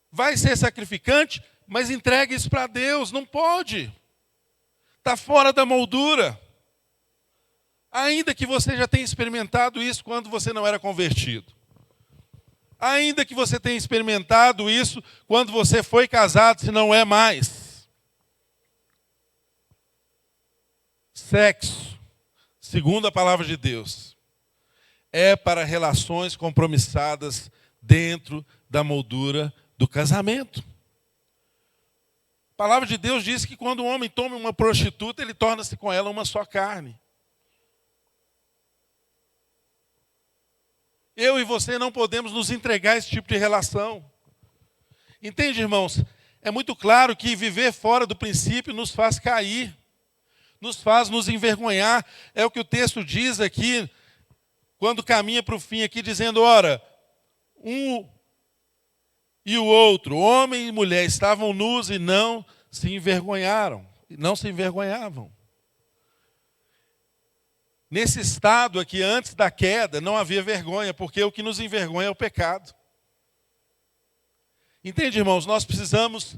Vai ser sacrificante, mas entregue isso para Deus. Não pode. Está fora da moldura. Ainda que você já tenha experimentado isso quando você não era convertido. Ainda que você tenha experimentado isso quando você foi casado, se não é mais. Sexo segundo a palavra de Deus, é para relações compromissadas dentro da moldura do casamento. A palavra de Deus diz que quando um homem toma uma prostituta, ele torna-se com ela uma só carne. Eu e você não podemos nos entregar a esse tipo de relação. Entende, irmãos? É muito claro que viver fora do princípio nos faz cair, nos faz nos envergonhar. É o que o texto diz aqui, quando caminha para o fim aqui, dizendo, ora, um e o outro, homem e mulher, estavam nus e não se envergonharam, não se envergonhavam. Nesse estado aqui, antes da queda, não havia vergonha, porque o que nos envergonha é o pecado. Entende, irmãos? Nós precisamos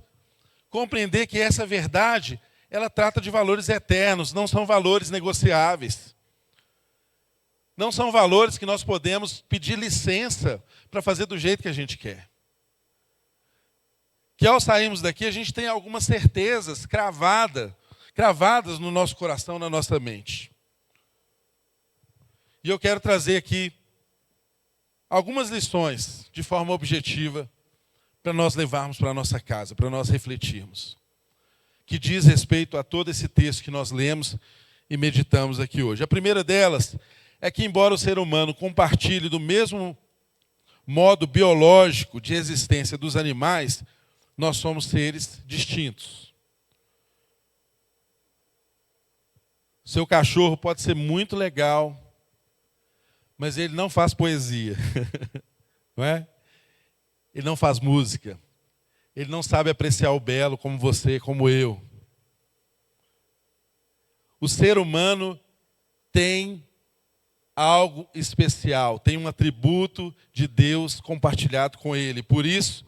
compreender que essa verdade, ela trata de valores eternos, não são valores negociáveis. Não são valores que nós podemos pedir licença para fazer do jeito que a gente quer. Que ao sairmos daqui, a gente tem algumas certezas cravadas no nosso coração, na nossa mente. E eu quero trazer aqui algumas lições de forma objetiva para nós levarmos para a nossa casa, para nós refletirmos. Que diz respeito a todo esse texto que nós lemos e meditamos aqui hoje. A primeira delas é que, embora o ser humano compartilhe do mesmo modo biológico de existência dos animais, nós somos seres distintos. Seu cachorro pode ser muito legal, mas ele não faz poesia, não é? Ele não faz música. Ele não sabe apreciar o belo como você, como eu. O ser humano tem algo especial, tem um atributo de Deus compartilhado com ele. Por isso,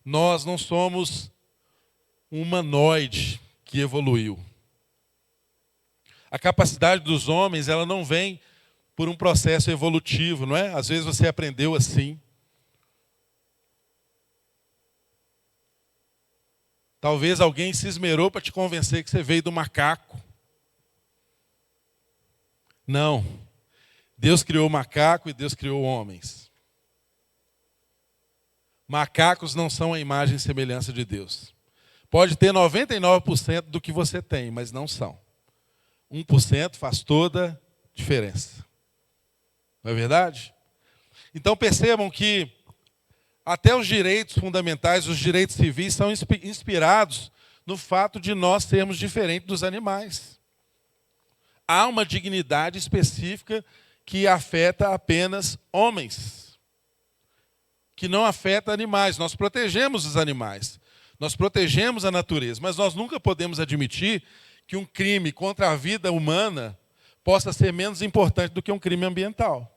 nós não somos um humanoide que evoluiu. A capacidade dos homens, ela não vem por um processo evolutivo, não é? Às vezes você aprendeu assim. Talvez alguém se esmerou para te convencer que você veio do macaco. Não. Deus criou o macaco e Deus criou homens. Macacos não são a imagem e semelhança de Deus. Pode ter 99% do que você tem, mas não são. 1% faz toda a diferença. Não é verdade? Então percebam que até os direitos fundamentais, os direitos civis, são inspirados no fato de nós sermos diferentes dos animais. Há uma dignidade específica que afeta apenas homens, que não afeta animais. Nós protegemos os animais, nós protegemos a natureza, mas nós nunca podemos admitir que um crime contra a vida humana possa ser menos importante do que um crime ambiental.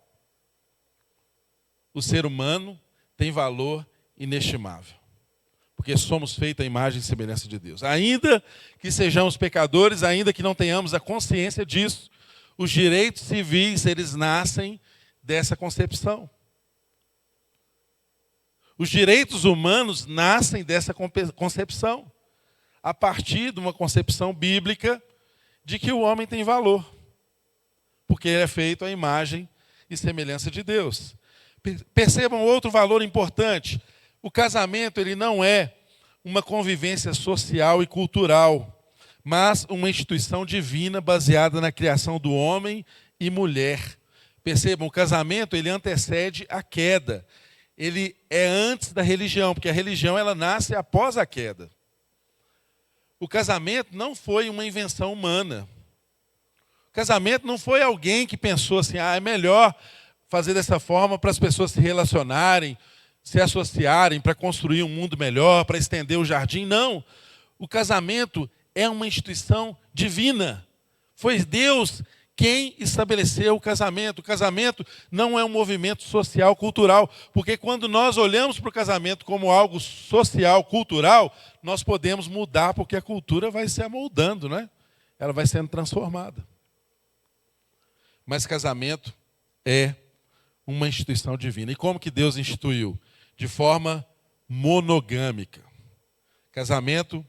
O ser humano tem valor inestimável, porque somos feitos à imagem e semelhança de Deus. Ainda que sejamos pecadores, ainda que não tenhamos a consciência disso, os direitos civis, eles nascem dessa concepção. Os direitos humanos nascem dessa concepção, a partir de uma concepção bíblica de que o homem tem valor, porque ele é feito à imagem e semelhança de Deus. Percebam outro valor importante. O casamento, ele não é uma convivência social e cultural, mas uma instituição divina baseada na criação do homem e mulher. Percebam, o casamento, ele antecede a queda. Ele é antes da religião, porque a religião, ela nasce após a queda. O casamento não foi uma invenção humana. O casamento não foi alguém que pensou assim, é melhor fazer dessa forma para as pessoas se relacionarem, se associarem, para construir um mundo melhor, para estender o jardim. Não. O casamento é uma instituição divina. Foi Deus quem estabeleceu o casamento. O casamento não é um movimento social, cultural, porque quando nós olhamos para o casamento como algo social, cultural, nós podemos mudar, porque a cultura vai se amoldando, né? Ela vai sendo transformada. Mas casamento é uma instituição divina. E como que Deus instituiu? De forma monogâmica. Casamento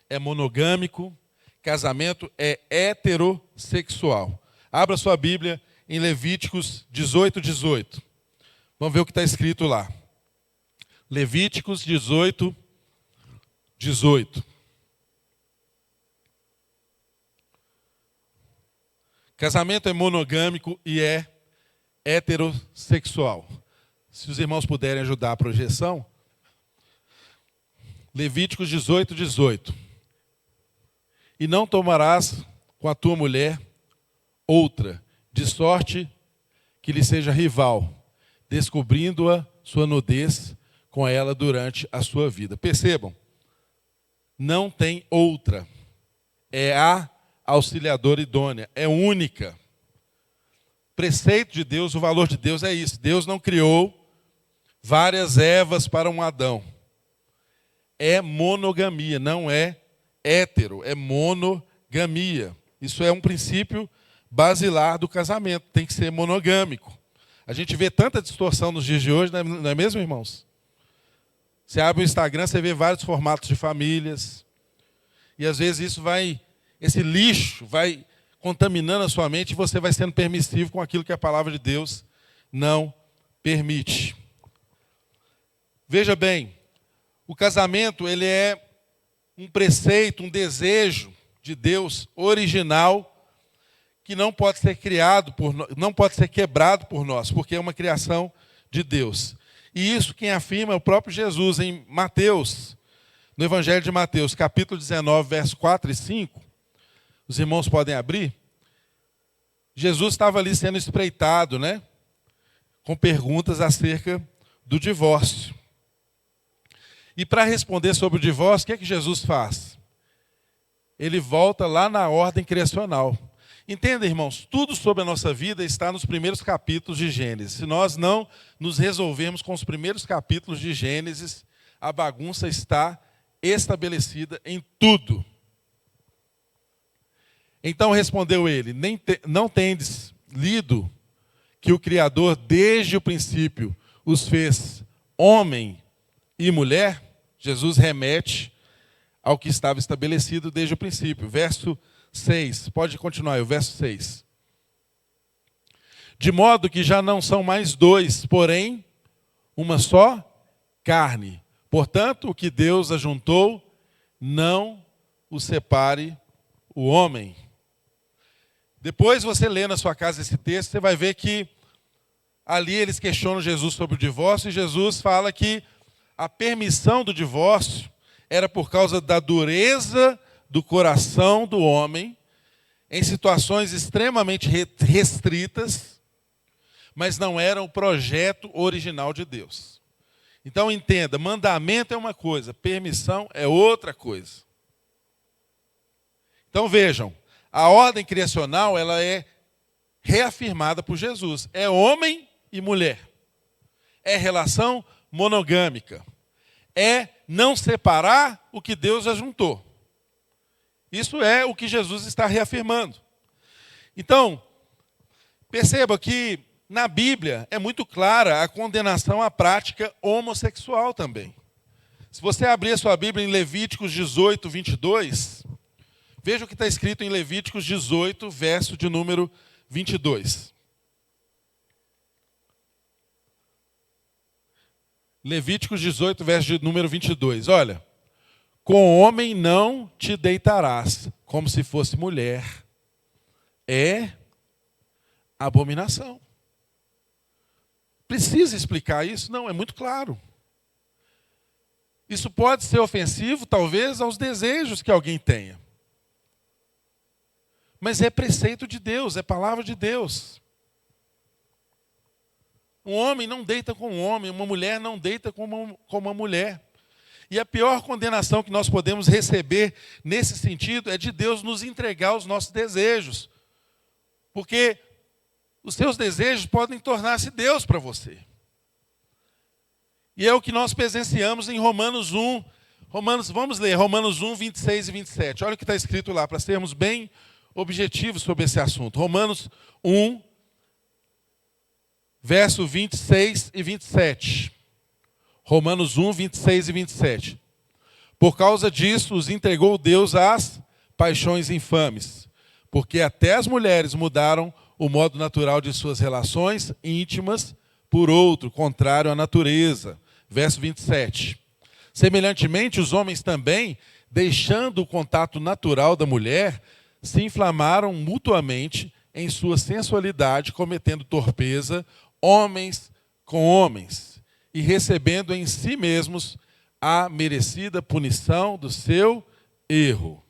é monogâmico, casamento é heterossexual. Abra sua Bíblia em Levíticos 18, 18. Vamos ver o que está escrito lá. Levíticos 18, 18. Casamento é monogâmico e é heterossexual. Se os irmãos puderem ajudar a projeção. Levíticos 18, 18. E não tomarás com a tua mulher outra, de sorte que lhe seja rival, descobrindo-a sua nudez com ela durante a sua vida. Percebam, não tem outra. É a auxiliadora idônea, é única. Preceito de Deus, o valor de Deus é isso. Deus não criou várias Evas para um Adão. É monogamia, não é hétero, é monogamia. Isso é um princípio basilar do casamento, tem que ser monogâmico. A gente vê tanta distorção nos dias de hoje, não é mesmo, irmãos? Você abre o Instagram, você vê vários formatos de famílias, e às vezes esse lixo vai contaminando a sua mente e você vai sendo permissivo com aquilo que a palavra de Deus não permite. Veja bem, o casamento ele é um preceito, um desejo de Deus original que não pode ser não pode ser quebrado por nós, porque é uma criação de Deus. E isso quem afirma é o próprio Jesus em Mateus, no Evangelho de Mateus, capítulo 19, versos 4 e 5. Os irmãos podem abrir. Jesus estava ali sendo espreitado, né? Com perguntas acerca do divórcio. E para responder sobre o divórcio, o que é que Jesus faz? Ele volta lá na ordem criacional. Entenda, irmãos, tudo sobre a nossa vida está nos primeiros capítulos de Gênesis. Se nós não nos resolvermos com os primeiros capítulos de Gênesis, a bagunça está estabelecida em tudo. Então respondeu ele, não tendes lido que o Criador desde o princípio os fez homem e mulher? Jesus remete ao que estava estabelecido desde o princípio. Verso 6, pode continuar, o verso 6. De modo que já não são mais dois, porém uma só carne. Portanto, o que Deus ajuntou, não o separe o homem. Depois você lê na sua casa esse texto, você vai ver que ali eles questionam Jesus sobre o divórcio, e Jesus fala que a permissão do divórcio era por causa da dureza do coração do homem, em situações extremamente restritas, mas não era o projeto original de Deus. Então entenda, mandamento é uma coisa, permissão é outra coisa. Então vejam, a ordem criacional ela é reafirmada por Jesus. É homem e mulher. É relação monogâmica. É não separar o que Deus ajuntou. Isso é o que Jesus está reafirmando. Então, perceba que na Bíblia é muito clara a condenação à prática homossexual também. Se você abrir a sua Bíblia em Levíticos 18, 22, veja o que está escrito em Levíticos 18, verso de número 22. Levíticos 18, verso de número 22. Olha, com homem não te deitarás, como se fosse mulher. É abominação. Precisa explicar isso? Não, é muito claro. Isso pode ser ofensivo, talvez, aos desejos que alguém tenha. Mas é preceito de Deus, é palavra de Deus. Um homem não deita com um homem, uma mulher não deita com uma mulher. E a pior condenação que nós podemos receber nesse sentido é de Deus nos entregar os nossos desejos. Porque os seus desejos podem tornar-se Deus para você. E é o que nós presenciamos em Romanos 1. Vamos ler Romanos 1, 26 e 27. Olha o que está escrito lá, para sermos bem objetivos sobre esse assunto. Romanos 1, verso 26 e 27. Romanos 1, 26 e 27. Por causa disso, os entregou Deus às paixões infames, porque até as mulheres mudaram o modo natural de suas relações íntimas por outro, contrário à natureza. Verso 27. Semelhantemente, os homens também, deixando o contato natural da mulher, se inflamaram mutuamente em sua sensualidade, cometendo torpeza, homens com homens, e recebendo em si mesmos a merecida punição do seu erro.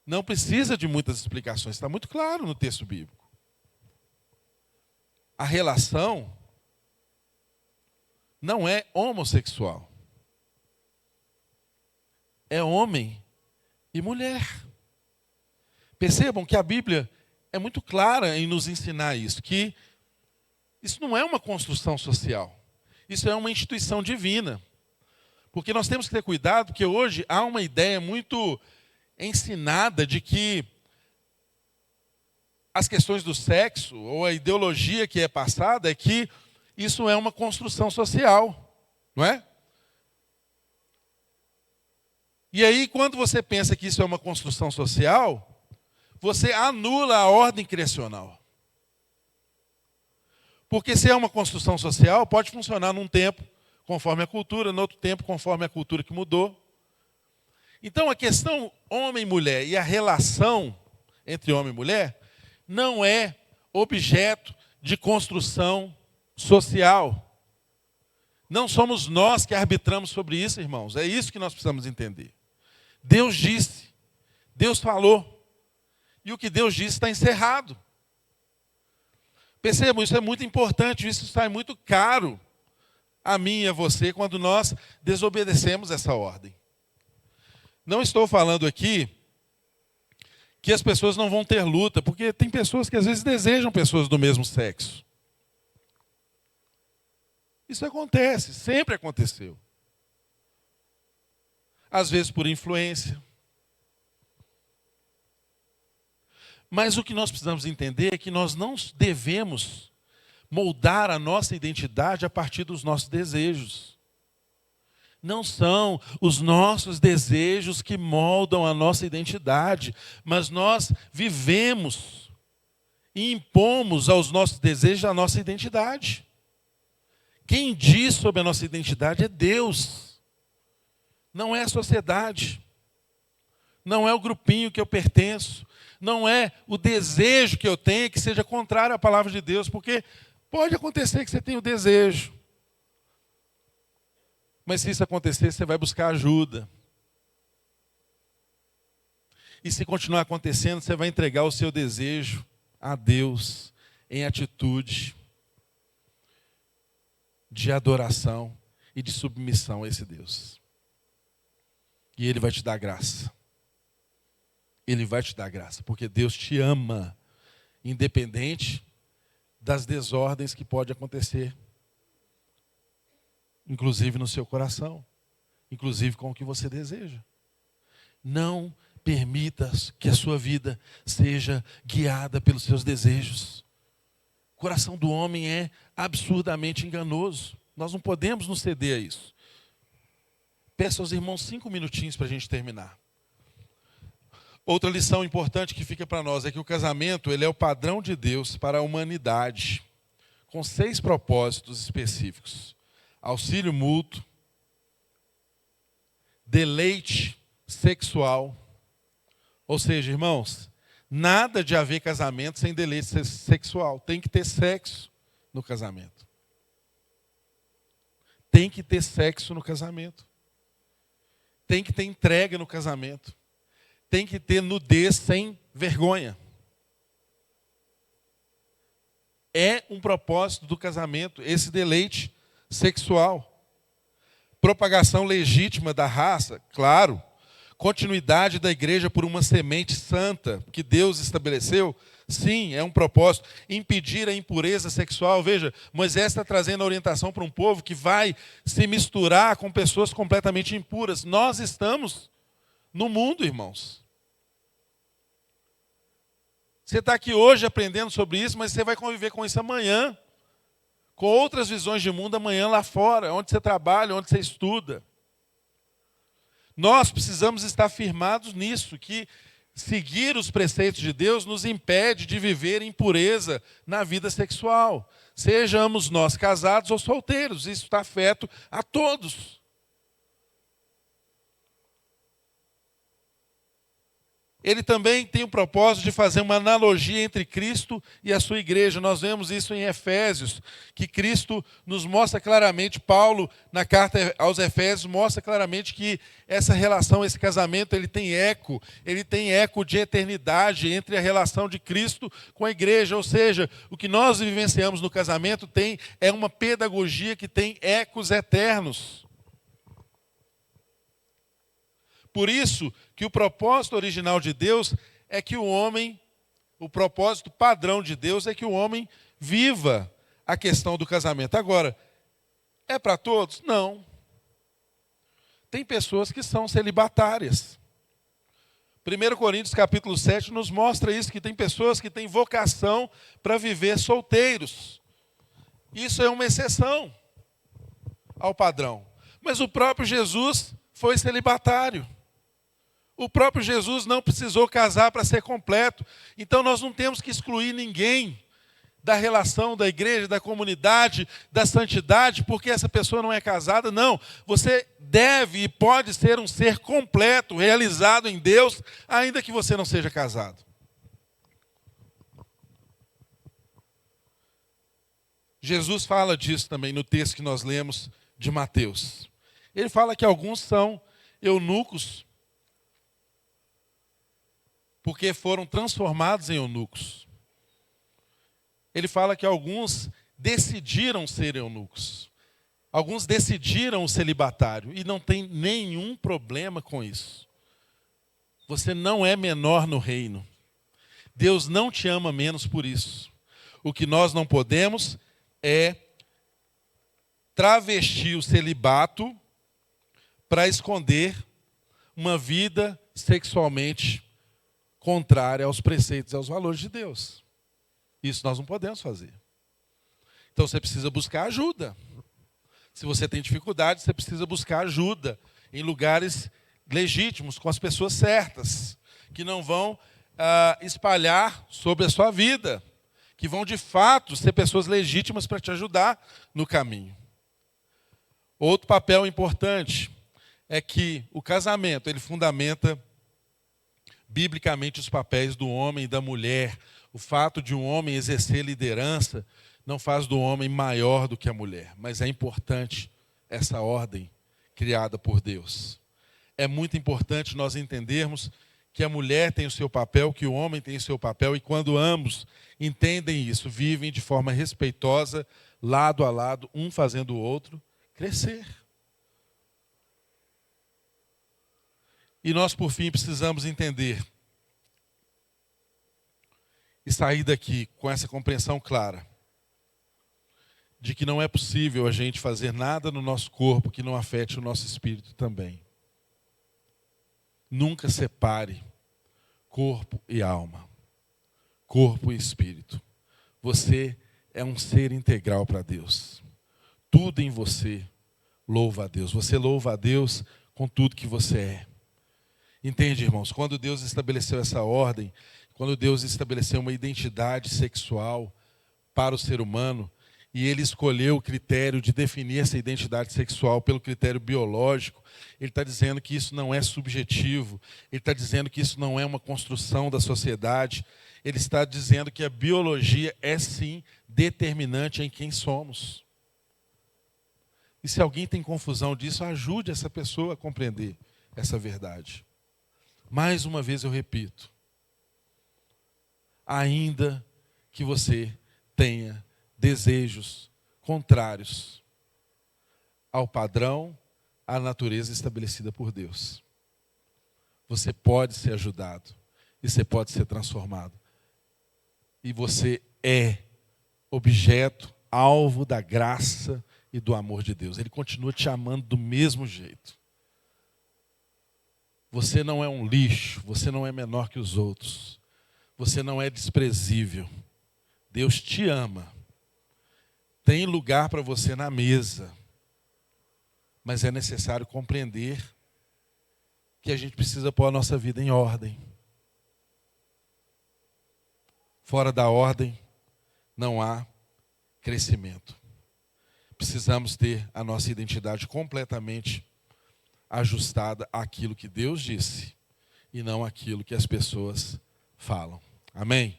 Não precisa de muitas explicações, está muito claro no texto bíblico. A relação não é homossexual. É homem e mulher. Percebam que a Bíblia é muito clara em nos ensinar isso, que isso não é uma construção social. Isso é uma instituição divina. Porque nós temos que ter cuidado, porque hoje há uma ideia muito ensinada de que as questões do sexo, ou a ideologia que é passada, é que isso é uma construção social, não é? E aí, quando você pensa que isso é uma construção social, você anula a ordem criacional. Porque se é uma construção social, pode funcionar num tempo conforme a cultura, no outro tempo conforme a cultura que mudou. Então, a questão homem e mulher e a relação entre homem e mulher não é objeto de construção social. Não somos nós que arbitramos sobre isso, irmãos. É isso que nós precisamos entender. Deus disse, Deus falou, e o que Deus disse está encerrado. Percebam, isso é muito importante, isso sai muito caro a mim e a você quando nós desobedecemos essa ordem. Não estou falando aqui que as pessoas não vão ter luta, porque tem pessoas que às vezes desejam pessoas do mesmo sexo. Isso acontece, sempre aconteceu. Às vezes por influência. Mas o que nós precisamos entender é que nós não devemos moldar a nossa identidade a partir dos nossos desejos. Não são os nossos desejos que moldam a nossa identidade, mas nós vivemos e impomos aos nossos desejos a nossa identidade. Quem diz sobre a nossa identidade é Deus, não é a sociedade, não é o grupinho que eu pertenço, não é o desejo que eu tenho que seja contrário à palavra de Deus, porque pode acontecer que você tenha o desejo. Mas se isso acontecer, você vai buscar ajuda. E se continuar acontecendo, você vai entregar o seu desejo a Deus em atitude de adoração e de submissão a esse Deus. E Ele vai te dar graça. Ele vai te dar graça, porque Deus te ama, independente das desordens que podem acontecer. Inclusive no seu coração, inclusive com o que você deseja. Não permita que a sua vida seja guiada pelos seus desejos. O coração do homem é absurdamente enganoso. Nós não podemos nos ceder a isso. Peço aos irmãos 5 minutinhos para a gente terminar. Outra lição importante que fica para nós é que o casamento ele é o padrão de Deus para a humanidade, com 6 propósitos específicos. Auxílio mútuo, deleite sexual. Ou seja, irmãos, nada de haver casamento sem deleite sexual. Tem que ter sexo no casamento. Tem que ter sexo no casamento. Tem que ter entrega no casamento. Tem que ter nudez sem vergonha. É um propósito do casamento, esse deleite sexual. Propagação legítima da raça, claro. Continuidade da igreja por uma semente santa que Deus estabeleceu, sim, é um propósito. Impedir a impureza sexual. Veja, Moisés está trazendo a orientação para um povo que vai se misturar com pessoas completamente impuras. Nós estamos no mundo, irmãos. Você está aqui hoje aprendendo sobre isso, mas você vai conviver com isso amanhã. Com outras visões de mundo amanhã lá fora, onde você trabalha, onde você estuda. Nós precisamos estar firmados nisso, que seguir os preceitos de Deus nos impede de viver em pureza na vida sexual. Sejamos nós casados ou solteiros, isso está afeto a todos. Ele também tem o propósito de fazer uma analogia entre Cristo e a sua igreja. Nós vemos isso em Efésios, que Cristo nos mostra claramente, Paulo, na carta aos Efésios, mostra claramente que essa relação, esse casamento, ele tem eco de eternidade entre a relação de Cristo com a igreja. Ou seja, o que nós vivenciamos no casamento é uma pedagogia que tem ecos eternos. Por isso que o propósito original de Deus é que o propósito padrão de Deus é que o homem viva a questão do casamento. Agora, é para todos? Não. Tem pessoas que são celibatárias. 1 Coríntios capítulo 7 nos mostra isso, que tem pessoas que têm vocação para viver solteiros. Isso é uma exceção ao padrão. Mas o próprio Jesus foi celibatário. O próprio Jesus não precisou casar para ser completo. Então nós não temos que excluir ninguém da relação da igreja, da comunidade, da santidade, porque essa pessoa não é casada. Não, você deve e pode ser um ser completo, realizado em Deus, ainda que você não seja casado. Jesus fala disso também no texto que nós lemos de Mateus. Ele fala que alguns são eunucos porque foram transformados em eunucos. Ele fala que alguns decidiram ser eunucos. Alguns decidiram o celibatário e não tem nenhum problema com isso. Você não é menor no reino. Deus não te ama menos por isso. O que nós não podemos é travestir o celibato para esconder uma vida sexualmente contrária aos preceitos e aos valores de Deus. Isso nós não podemos fazer. Então você precisa buscar ajuda. Se você tem dificuldade, você precisa buscar ajuda em lugares legítimos, com as pessoas certas, que não vão espalhar sobre a sua vida, que vão de fato ser pessoas legítimas para te ajudar no caminho. Outro papel importante é que o casamento, ele fundamenta biblicamente os papéis do homem e da mulher. O fato de um homem exercer liderança não faz do homem maior do que a mulher, mas é importante essa ordem criada por Deus. É muito importante nós entendermos que a mulher tem o seu papel, que o homem tem o seu papel, e quando ambos entendem isso, vivem de forma respeitosa, lado a lado, um fazendo o outro crescer. E nós, por fim, precisamos entender e sair daqui com essa compreensão clara de que não é possível a gente fazer nada no nosso corpo que não afete o nosso espírito também. Nunca separe corpo e alma, corpo e espírito. Você é um ser integral para Deus. Tudo em você louva a Deus. Você louva a Deus com tudo que você é. Entende, irmãos? Quando Deus estabeleceu essa ordem, quando Deus estabeleceu uma identidade sexual para o ser humano, e Ele escolheu o critério de definir essa identidade sexual pelo critério biológico, Ele está dizendo que isso não é subjetivo, Ele está dizendo que isso não é uma construção da sociedade, Ele está dizendo que a biologia é sim determinante em quem somos. E se alguém tem confusão disso, ajude essa pessoa a compreender essa verdade. Mais uma vez eu repito, ainda que você tenha desejos contrários ao padrão, à natureza estabelecida por Deus, você pode ser ajudado e você pode ser transformado. E você é objeto, alvo da graça e do amor de Deus. Ele continua te amando do mesmo jeito. Você não é um lixo, você não é menor que os outros. Você não é desprezível. Deus te ama. Tem lugar para você na mesa. Mas é necessário compreender que a gente precisa pôr a nossa vida em ordem. Fora da ordem, não há crescimento. Precisamos ter a nossa identidade completamente ajustada àquilo que Deus disse e não àquilo que as pessoas falam. Amém?